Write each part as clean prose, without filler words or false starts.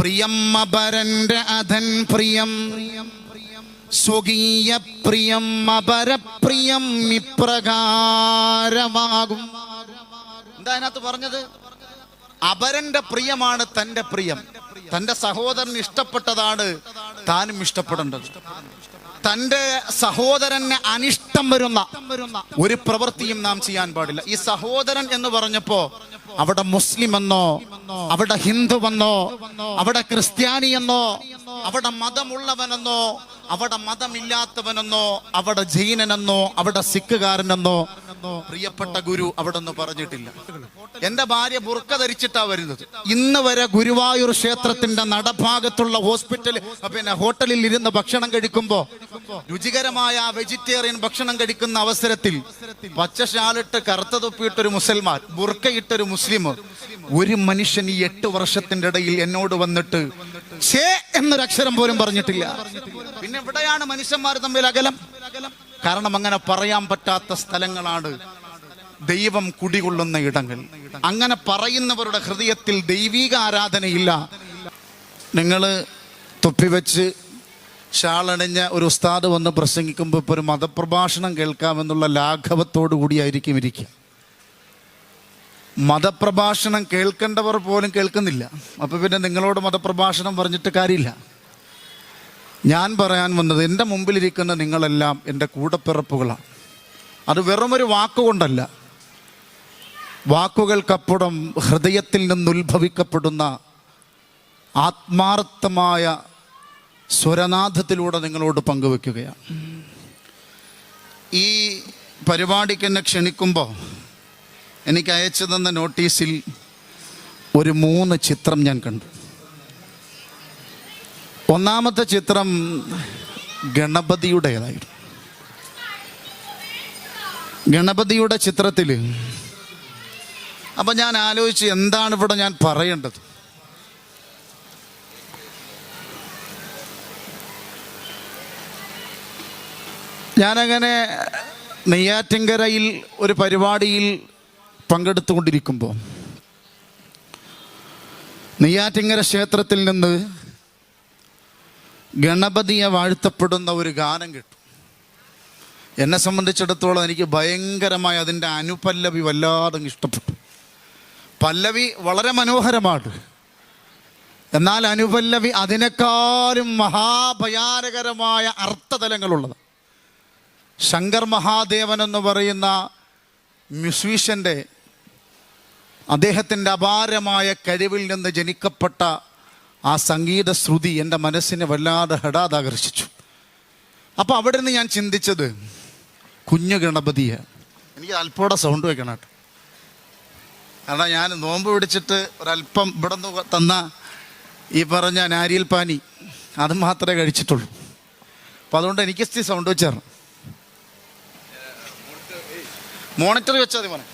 പ്രിയം അപരന്റെ അധൻ പ്രിയം, സ്വകീയ പ്രിയം അപരപ്രിയം ഇപ്രകാരമാകും. എന്താ അതിനകത്ത് പറഞ്ഞത്? അപരന്റെ പ്രിയമാണ് തന്റെ പ്രിയം. തന്റെ സഹോദരന് ഇഷ്ടപ്പെട്ടതാണ് താനും ഇഷ്ടപ്പെടേണ്ടത്. തന്റെ സഹോദരന് അനിഷ്ടം വരുന്ന ഒരു പ്രവൃത്തിയും നാം ചെയ്യാൻ പാടില്ല. ഈ സഹോദരൻ എന്ന് പറഞ്ഞപ്പോ അവിടെ മുസ്ലിം എന്നോ, അവിടെ ഹിന്ദുവെന്നോ, അവിടെ ക്രിസ്ത്യാനി എന്നോ, അവിടെ മതമുള്ളവനെന്നോ, അവിടെ മതമില്ലാത്തവനെന്നോ, അവിടെ ജൈനനെന്നോ, അവിടെ സിഖുകാരനെന്നോ പ്രിയപ്പെട്ട ഗുരു അവിടെ ഒന്നും പറഞ്ഞിട്ടില്ല. എന്റെ ഭാര്യ ബുർക്ക ധരിച്ചിട്ടാ വരുന്നത്. ഇന്ന് വരെ ഗുരുവായൂർ ക്ഷേത്രത്തിന്റെ നടഭാഗത്തുള്ള ഹോട്ടലിൽ ഇരുന്ന് ഭക്ഷണം കഴിക്കുമ്പോ രുചികരമായ വെജിറ്റേറിയൻ ഭക്ഷണം കഴിക്കുന്ന അവസരത്തിൽ പച്ച ഷാലിട്ട് കറുത്ത തൊപ്പിയിട്ടൊരു മുസൽമാൻ, ബുർക്കയിട്ടൊരു മുസ്ലിം, ഒരു മനുഷ്യൻ ഈ 8 വർഷത്തിന്റെ ഇടയിൽ എന്നോട് വന്നിട്ട് ഛേ എന്നൊരക്ഷരം പോലും പറഞ്ഞിട്ടില്ല. പിന്നെ എവിടെയാണ് മനുഷ്യന്മാർ തമ്മിൽ അകലം? കാരണം അങ്ങനെ പറയാൻ പറ്റാത്ത സ്ഥലങ്ങളാണ് ദൈവം കുടികൊള്ളുന്ന ഇടങ്ങൾ. അങ്ങനെ പറയുന്നവരുടെ ഹൃദയത്തിൽ ദൈവിക ആരാധനയില്ല. നിങ്ങൾ തൊപ്പിവെച്ച് ഷാളണിഞ്ഞ ഒരു ഉസ്താദ് വന്ന് പ്രസംഗിക്കുമ്പോൾ ഇപ്പോൾ ഒരു മതപ്രഭാഷണം കേൾക്കാമെന്നുള്ള ലാഘവത്തോടു കൂടിയായിരിക്കും ഇരിക്കുക. മതപ്രഭാഷണം കേൾക്കേണ്ടവർ പോലും കേൾക്കുന്നില്ല. അപ്പോൾ പിന്നെ നിങ്ങളോട് മതപ്രഭാഷണം പറഞ്ഞിട്ട് കാര്യമില്ല. ഞാൻ പറയാൻ വന്നത്, എൻ്റെ മുമ്പിലിരിക്കുന്ന നിങ്ങളെല്ലാം എൻ്റെ കൂടപ്പിറപ്പുകളാണ്. അത് വെറുമൊരു വാക്കുകൊണ്ടല്ല, വാക്കുകൾക്കപ്പുറം ഹൃദയത്തിൽ നിന്ന് ഉത്ഭവിക്കപ്പെടുന്ന ആത്മാർത്ഥമായ സ്വരനാഥത്തിലൂടെ നിങ്ങളോട് പങ്കുവെക്കുകയാണ്. ഈ പരിപാടിക്ക് എന്നെ ക്ഷണിക്കുമ്പോൾ എനിക്ക് അയച്ചു തന്ന നോട്ടീസിൽ ഒരു 3 ചിത്രം ഞാൻ കണ്ടു. ഒന്നാമത്തെ ചിത്രം ഗണപതിയുടേതായിരുന്നു. ഗണപതിയുടെ ചിത്രത്തിൽ അപ്പം ഞാൻ ആലോചിച്ച് എന്താണ് ഇവിടെ ഞാൻ പറയേണ്ടത്. ഞാനങ്ങനെ നെയ്യാറ്റിൻകരയിൽ ഒരു പരിപാടിയിൽ പങ്കെടുത്തുകൊണ്ടിരിക്കുമ്പോൾ നെയ്യാറ്റിൻകര ക്ഷേത്രത്തിൽ നിന്ന് ഗണപതിയെ വാഴ്ത്തപ്പെടുന്ന ഒരു ഗാനം കേട്ടു. എന്നെ സംബന്ധിച്ചിടത്തോളം എനിക്ക് ഭയങ്കരമായി അതിൻ്റെ അനുപല്ലവി വല്ലാതെ ഇഷ്ടപ്പെട്ടു. പല്ലവി വളരെ മനോഹരമാണ്, എന്നാൽ അനുപല്ലവി അതിനേക്കാളും മഹാഭയാനകരമായ അർത്ഥതലങ്ങളുള്ളത്. ശങ്കർ മഹാദേവൻ എന്ന് പറയുന്ന മ്യൂസീഷ്യൻ്റെ അദ്ദേഹത്തിൻ്റെ അപാരമായ കഴിവിൽ നിന്ന് ജനിക്കപ്പെട്ട ആ സംഗീത ശ്രുതി എൻ്റെ മനസ്സിനെ വല്ലാതെ ഹഠാതാകർഷിച്ചു. അപ്പോൾ അവിടെ നിന്ന് ഞാൻ ചിന്തിച്ചത്, കുഞ്ഞു ഗണപതിയെ, എനിക്ക് അല്പോടെ സൗണ്ട് വെക്കണം കേട്ടോ, കാരണം ഞാൻ നോമ്പ് പിടിച്ചിട്ട് ഒരല്പം ഇവിടെ നിന്ന് തന്ന ഈ പറഞ്ഞ നാരിയൽ പാനി അത് മാത്രമേ കഴിച്ചിട്ടുള്ളൂ. അപ്പോൾ അതുകൊണ്ട് എനിക്ക് ഇച്ചിരി സൗണ്ട് വെച്ചായിരുന്നു. മോണിറ്റർ വെച്ചാൽ മതി മോനെ.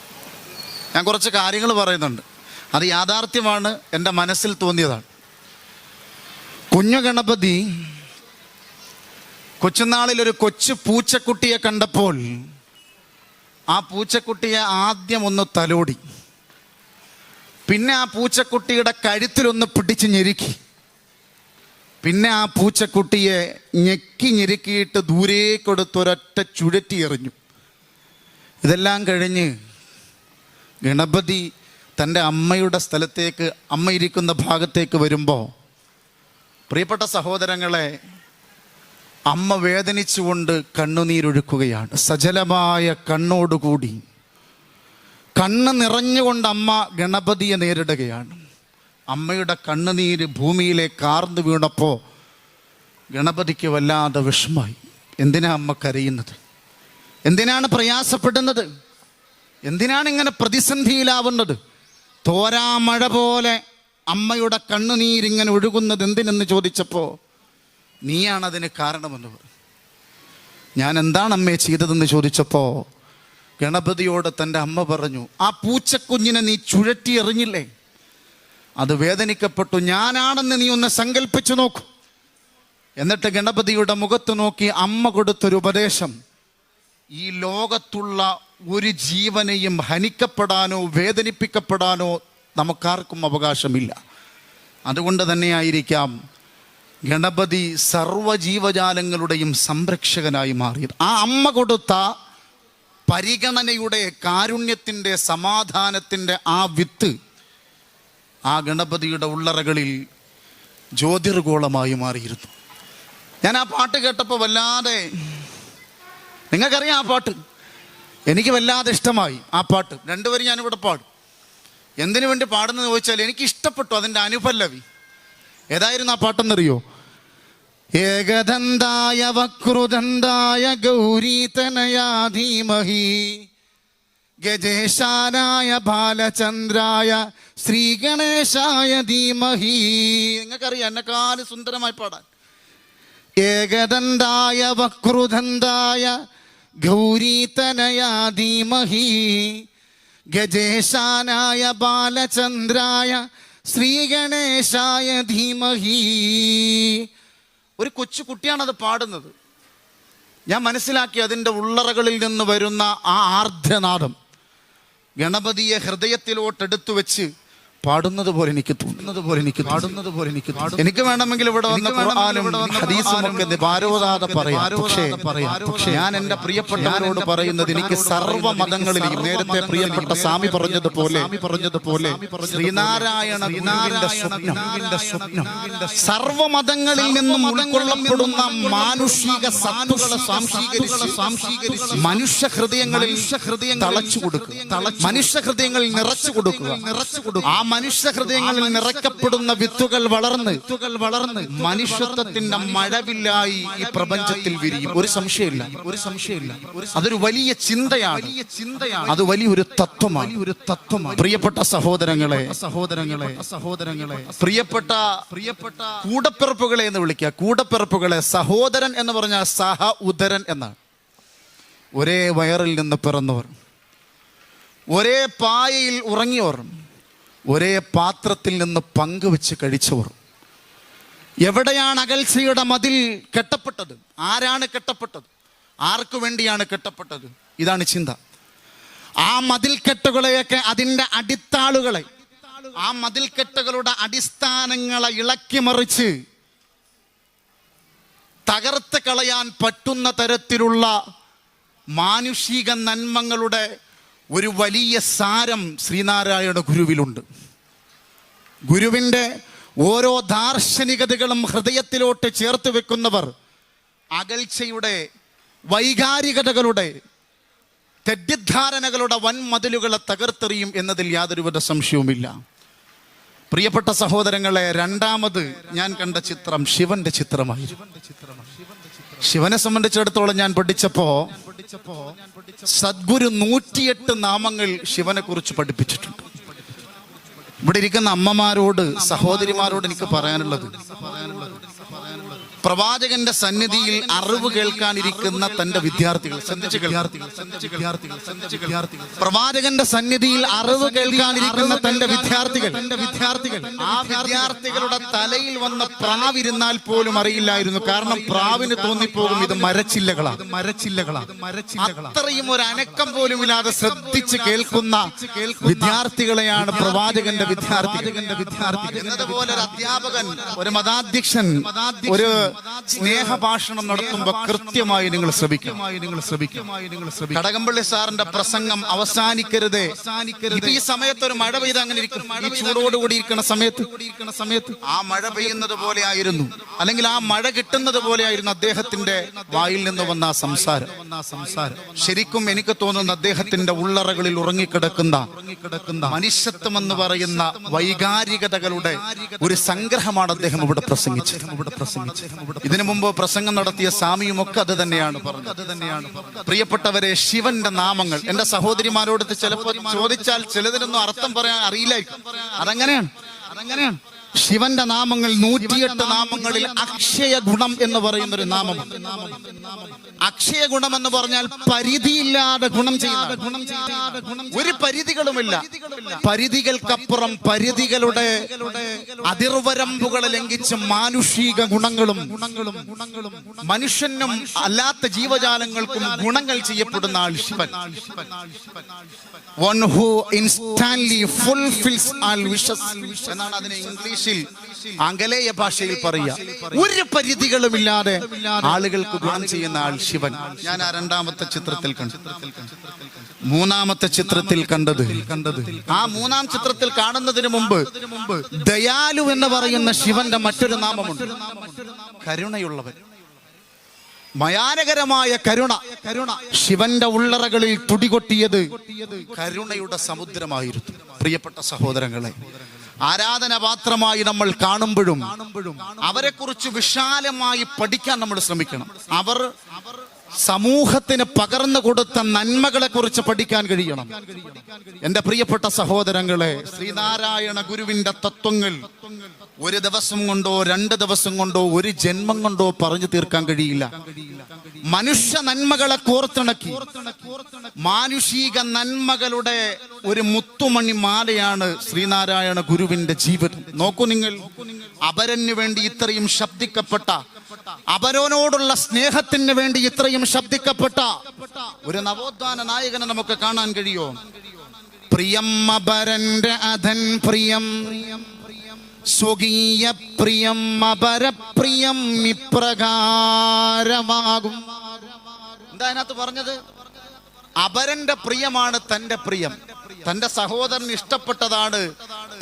ഞാൻ കുറച്ച് കാര്യങ്ങൾ പറയുന്നുണ്ട്, അത് യാഥാർത്ഥ്യമാണ്, എൻ്റെ മനസ്സിൽ തോന്നിയതാണ്. കുഞ്ഞു ഗണപതി കൊച്ചുനാളിൽ ഒരു കൊച്ചു പൂച്ചക്കുട്ടിയെ കണ്ടപ്പോൾ ആ പൂച്ചക്കുട്ടിയെ ആദ്യം ഒന്ന് തലോടി, പിന്നെ ആ പൂച്ചക്കുട്ടിയുടെ കഴുത്തിലൊന്ന് പിടിച്ച് ഞെരുക്കി, പിന്നെ ആ പൂച്ചക്കുട്ടിയെ ഞെക്കി ഞെരുക്കിയിട്ട് ദൂരേക്കൊടുത്തൊരൊറ്റ ചുഴറ്റി എറിഞ്ഞു. ഇതെല്ലാം കഴിഞ്ഞ് ഗണപതി തൻ്റെ അമ്മയുടെ സ്ഥലത്തേക്ക്, അമ്മ ഇരിക്കുന്ന ഭാഗത്തേക്ക് വരുമ്പോൾ, പ്രിയപ്പെട്ട സഹോദരങ്ങളെ, അമ്മ വേദനിച്ചുകൊണ്ട് കണ്ണുനീരൊഴുക്കുകയാണ്. സജലമായ കണ്ണോടുകൂടി, കണ്ണ് നിറഞ്ഞുകൊണ്ട് അമ്മ ഗണപതിയെ നേരിടുകയാണ്. അമ്മയുടെ കണ്ണുനീര് ഭൂമിയിലേക്ക് ആർന്നു വീണപ്പോൾ ഗണപതിക്ക് വല്ലാതെ വിഷമായി. എന്തിനാ അമ്മ കരയുന്നത്? എന്തിനാണ് പ്രയാസപ്പെടുന്നത്? എന്തിനാണ് ഇങ്ങനെ പ്രതിസന്ധിയിലാവുന്നത്? തോരാമഴ പോലെ അമ്മയുടെ കണ്ണുനീരിങ്ങനെ ഒഴുകുന്നത് എന്തിനെന്ന് ചോദിച്ചപ്പോൾ, നീയാണതിന് കാരണമെന്ന് പറഞ്ഞു. ഞാൻ എന്താണ് അമ്മയെ ചെയ്തതെന്ന് ചോദിച്ചപ്പോൾ ഗണപതിയോട് തൻ്റെ അമ്മ പറഞ്ഞു, ആ പൂച്ചക്കുഞ്ഞിനെ നീ ചുഴറ്റി എറിഞ്ഞില്ലേ, അത് വേദനിക്കപ്പെട്ടു. ഞാനാണെന്ന് നീ ഒന്ന് സങ്കല്പിച്ചു നോക്കൂ. എന്നിട്ട് ഗണപതിയുടെ മുഖത്ത് നോക്കി അമ്മ കൊടുത്തൊരു ഉപദേശം, ഈ ലോകത്തുള്ള ഒരു ജീവനെയും ഹനിക്കപ്പെടാനോ വേദനിപ്പിക്കപ്പെടാനോ നമുക്കാർക്കും അവകാശമില്ല. അതുകൊണ്ട് തന്നെയായിരിക്കാം ഗണപതി സർവ്വജീവജാലങ്ങളുടെയും സംരക്ഷകനായി മാറിയത്. ആ അമ്മ കൊടുത്ത പരിഗണനയുടെ, കാരുണ്യത്തിൻ്റെ, സമാധാനത്തിൻ്റെ ആ വിത്ത് ആ ഗണപതിയുടെ ഉള്ളറകളിൽ ജ്യോതിർഗോളമായി മാറിയിരുന്നു. ഞാൻ ആ പാട്ട് കേട്ടപ്പോൾ വല്ലാതെ, നിങ്ങൾക്കറിയാം ആ പാട്ട്, എനിക്ക് വല്ലാതെ ഇഷ്ടമായി ആ പാട്ട്. രണ്ടുപേരും ഞാനിവിടെ പാടും. എന്തിനു വേണ്ടി പാടുന്നത് ചോദിച്ചാൽ എനിക്ക് ഇഷ്ടപ്പെട്ടു അതിൻ്റെ അനുപല്ലവി. ഏതായിരുന്നു ആ പാട്ടെന്നറിയോ? ഏകദന്തായ വക്രുദന്തായ ഗൗരീതനയാ ധീമഹി ഗജേശാനായ ബാലചന്ദ്രായ ശ്രീഗണേശായ ധീമഹി. നിങ്ങൾക്കറിയാം എന്നെക്കാളും സുന്ദരമായി പാടാൻ. ഏകദന്തായ വക്രുദന്തായ ഗൗരീതനയാ ധീമഹി ഗജേശാനായ ബാലചന്ദ്രായ ശ്രീഗണേശായ ധീമഹി. ഒരു കൊച്ചു കുട്ടിയാണത് പാടുന്നത്. ഞാൻ മനസ്സിലാക്കി അതിൻ്റെ ഉള്ളറകളിൽ നിന്ന് വരുന്ന ആ ആർദ്രനാദം ഗണപതിയെ ഹൃദയത്തിലോട്ടെടുത്തു വെച്ച് പാടുന്നത് പോലെ എനിക്ക് തോന്നുന്നത്. എനിക്ക് വേണമെങ്കിൽ ഇവിടെ വന്ന ഖുർആനും ഹദീസും ഒക്കെ ഭാരവതാതെ പറയാം. പക്ഷേ ഞാൻ എൻ്റെ പ്രിയപ്പെട്ടവരോട് പറയുന്നത്, എനിക്ക് സർവ്വ മതങ്ങളിലെയും, നേരത്തെ പ്രിയപ്പെട്ട സ്വാമി പറഞ്ഞതുപോലെ ശ്രീനാരായണ ഗുരുവിന്റെ സ്വപ്നം സർവ്വ മതങ്ങളിൽ നിന്നും ഉൾക്കൊള്ളപ്പെടുന്ന മാനുഷിക സത്തുകളെ സാംശീകരിച്ച് മനുഷ്യ ഹൃദയങ്ങളിൽ തളച്ചു കൊടുക്കുക, മനുഷ്യ ഹൃദയങ്ങളിൽ നിറച്ചു കൊടുക്കുക. ആ മനുഷ്യ ഹൃദയങ്ങളിൽ നിറയ്ക്കപ്പെടുന്ന വിത്തുകൾ വളർന്ന് മനുഷ്യത്വത്തിന്റെ മഴവില്ലായി ഈ പ്രപഞ്ചത്തിൽ വിരിയും. ഒരു സംശയമില്ല. അതൊരു വലിയ ചിന്തയാണ്, അത് വലിയൊരു തത്വമാണ്. പ്രിയപ്പെട്ട സഹോദരങ്ങളെ, പ്രിയപ്പെട്ട കൂടപ്പിറപ്പുകളെ എന്ന് വിളിക്കുക. കൂടപ്പിറപ്പുകളെ സഹോദരൻ എന്ന് പറഞ്ഞാൽ സഹ ഉദരൻ എന്നാണ്. ഒരേ വയറിൽ നിന്ന് പിറന്നവർ, ഒരേ പായയിൽ ഉറങ്ങിയവർ, ഒരേ പാത്രത്തിൽ നിന്ന് പങ്കുവെച്ച് കഴിച്ചവർ. എവിടെയാണ് അകൽച്ചയുടെ മതിൽ കെട്ടപ്പെട്ടത്? ആരാണ് കെട്ടപ്പെട്ടത്? ആർക്കു വേണ്ടിയാണ് കെട്ടപ്പെട്ടത്? ഇതാണ് ചിന്ത. ആ മതിൽക്കെട്ടുകളെയൊക്കെ, അതിൻ്റെ അടിത്താളുകളെ, ആ മതിൽക്കെട്ടുകളുടെ അടിസ്ഥാനങ്ങളെ ഇളക്കി മറിച്ച് തകർത്ത് കളയാൻ പറ്റുന്ന തരത്തിലുള്ള മാനുഷിക നന്മകളുടെ ഒരു വലിയ സാരം ശ്രീനാരായണ ഗുരുവിലുണ്ട്. ഗുരുവിൻ്റെ ഓരോ ദാർശനികതകളും ഹൃദയത്തിലോട്ട് ചേർത്ത് വെക്കുന്നവർ അകൽച്ചയുടെ, വൈകാരികതകളുടെ, തെറ്റിദ്ധാരണകളുടെ വൻമതിലുകളെ തകർത്തെറിയും എന്നതിൽ യാതൊരുവിധ സംശയവുമില്ല. പ്രിയപ്പെട്ട സഹോദരങ്ങളെ, രണ്ടാമത് ഞാൻ കണ്ട ചിത്രം ശിവന്റെ ചിത്രമായിരുന്നു. ശിവനെ സംബന്ധിച്ചിടത്തോളം ഞാൻ പഠിച്ചപ്പോ സദ്ഗുരു 108 നാമങ്ങൾ ശിവനെ കുറിച്ച് പഠിപ്പിച്ചിട്ടുണ്ട്. ഇവിടെ ഇരിക്കുന്ന അമ്മമാരോട്, സഹോദരിമാരോട് എനിക്ക് പറയാനുള്ളത്, പ്രവാചകന്റെ സന്നിധിയിൽ അറിവ് കേൾക്കാനിരിക്കുന്ന തന്റെ വിദ്യാർത്ഥികൾ, പ്രവാചകന്റെ സന്നിധിയിൽ അറിവ് കേൾക്കാനിരിക്കുന്ന തന്റെ വിദ്യാർത്ഥികൾ, ആ വിദ്യാർത്ഥികളുടെ തലയിൽ വന്ന പ്രാവിരുന്നാൽ പോലും അറിയില്ലായിരുന്നു. കാരണം പ്രാവിന് തോന്നിപ്പോകും ഇത് മരച്ചില്ലകളാണ്. അത്രയും ഒരു അനക്കം പോലും ഇല്ലാതെ ശ്രദ്ധിച്ച് കേൾക്കുന്ന വിദ്യാർത്ഥികളെയാണ് പ്രവാചകന്റെ വിദ്യാർത്ഥികൾ. എന്നതുപോലെ ഒരു അധ്യാപകൻ, ഒരു മതാധ്യക്ഷൻ ഒരു സ്നേഹഭാഷണം നടത്തുമ്പോൾ കൃത്യമായി നിങ്ങൾ ശ്രമിക്കും. കടകംപള്ളി സാറിന്റെ പ്രസംഗം അവസാനിക്കരുത്. ഈ സമയത്ത് ഒരു മഴ പെയ്ത് അങ്ങനെ ഇരിക്കും. ഈ ചൂടോടുകൂടി ഇരിക്കുന്ന സമയത്ത് ആ മഴ പെയ്യുന്നത് പോലെ ആയിരുന്നു, അല്ലെങ്കിൽ ആ മഴ കിട്ടുന്നത് പോലെയായിരുന്നു അദ്ദേഹത്തിന്റെ വായിൽ നിന്ന് വന്ന ആ സംസാരം. ശരിക്കും എനിക്ക് തോന്നുന്നു അദ്ദേഹത്തിന്റെ ഉള്ളറകളിൽ ഉറങ്ങിക്കിടക്കുന്ന മനുഷ്യത്വം എന്ന് പറയുന്ന വൈകാരികതകളുടെ ഒരു സംഗ്രഹമാണ് അദ്ദേഹം ഇവിടെ പ്രസംഗിച്ചത്. ഇതിനു മുമ്പ് പ്രസംഗം നടത്തിയ സ്വാമിയുമൊക്കെ അത് തന്നെയാണ് പറഞ്ഞത്. പ്രിയപ്പെട്ടവരെ, ശിവന്റെ നാമങ്ങൾ എന്റെ സഹോദരിമാരോട് ചിലപ്പോൾ ചോദിച്ചാൽ ചിലതിനൊന്നും അർത്ഥം പറയാൻ അറിയില്ലായിരിക്കും. അതങ്ങനെയാണ്. ശിവന്റെ നാമങ്ങൾ 108 നാമങ്ങളിൽ അക്ഷയ ഗുണം എന്ന് പറയുന്ന ഒരു നാമമാണ്. അക്ഷയ ഗുണം എന്ന് പറഞ്ഞാൽ പരിധിയില്ലാതെ ഗുണം ചെയ്യുന്ന, ഒരു പരിധികളുമില്ല. പരിധികൾക്കപ്പുറം പരിധികളുടെ അതിർവരമ്പുകളെ ലംഘിച്ച് മാനുഷിക ഗുണങ്ങളും മനുഷ്യനും അല്ലാത്ത ജീവജാലങ്ങൾക്കും ഗുണങ്ങൾ ചെയ്യപ്പെടുന്ന ആൾ Shivan. One who instantly fulfills all wishes എന്നാണ് അതിനെ ഇംഗ്ലീഷിൽ ഇംഗ്ലീഷിൽ ആംഗലേയ ഭാഷയിൽ പറയുക, ഒരു പരിധികളുമില്ലാതെ ആളുകൾക്ക് ഗുണം ചെയ്യുന്ന ആൾ ശിവൻ. ഞാൻ ആ രണ്ടാമത്തെ ചിത്രത്തിൽ കണ്ടു. മൂന്നാമത്തെ ചിത്രത്തിൽ കണ്ടത് ആ മൂന്നാം ചിത്രത്തിൽ കാണുന്നതിന് മുമ്പ് ദയാലു എന്ന് പറയുന്ന ശിവന്റെ മറ്റൊരു നാമമുണ്ട്, കരുണയുള്ളവൻ. ഭയാനകരമായ കരുണ. ശിവന്റെ ഉള്ളറകളിൽ തുടികൊട്ടിയത് കരുണയുടെ സമുദ്രമായിരുന്നു. പ്രിയപ്പെട്ട സഹോദരങ്ങളെ, ആരാധനാപാത്രമായി നമ്മൾ കാണുമ്പോഴും അവരെ കുറിച്ച് വിശാലമായി പഠിക്കാൻ നമ്മൾ ശ്രമിക്കണം. അവർ സമൂഹത്തിന് പകർന്നു കൊടുത്ത നന്മകളെ കുറിച്ച് പഠിക്കാൻ കഴിയണം. എന്റെ പ്രിയപ്പെട്ട സഹോദരങ്ങളെ, ശ്രീനാരായണ ഗുരുവിന്റെ തത്വങ്ങൾ ഒരു ദിവസം കൊണ്ടോ 2 ദിവസം കൊണ്ടോ ഒരു ജന്മം കൊണ്ടോ പറഞ്ഞു തീർക്കാൻ കഴിയില്ല. മനുഷ്യ നന്മകളെ കോർത്തിണക്കി മാനുഷിക നന്മകളുടെ ഒരു മുത്തുമണി മാലയാണ് ശ്രീനാരായണ ഗുരുവിന്റെ ജീവിതം. നോക്കൂ നിങ്ങൾ, അപരന് വേണ്ടി ഇത്രയും ശബ്ദിക്കപ്പെട്ട, അപരനോടുള്ള സ്നേഹത്തിന് വേണ്ടി ഇത്രയും ശബ്ദിക്കപ്പെട്ട ഒരു നവോത്ഥാന നായകനെ നമുക്ക് കാണാൻ കഴിയോ? പ്രിയം അപരന്റെ അധൻ പ്രിയം, സ്വകീയ പ്രിയം അപരപ്രിയം ഇപ്രകാരമാകും. എന്താ അതിനകത്ത് പറഞ്ഞത്? അപരന്റെ പ്രിയമാണ് തന്റെ പ്രിയം. തന്റെ സഹോദരന് ഇഷ്ടപ്പെട്ടതാണ്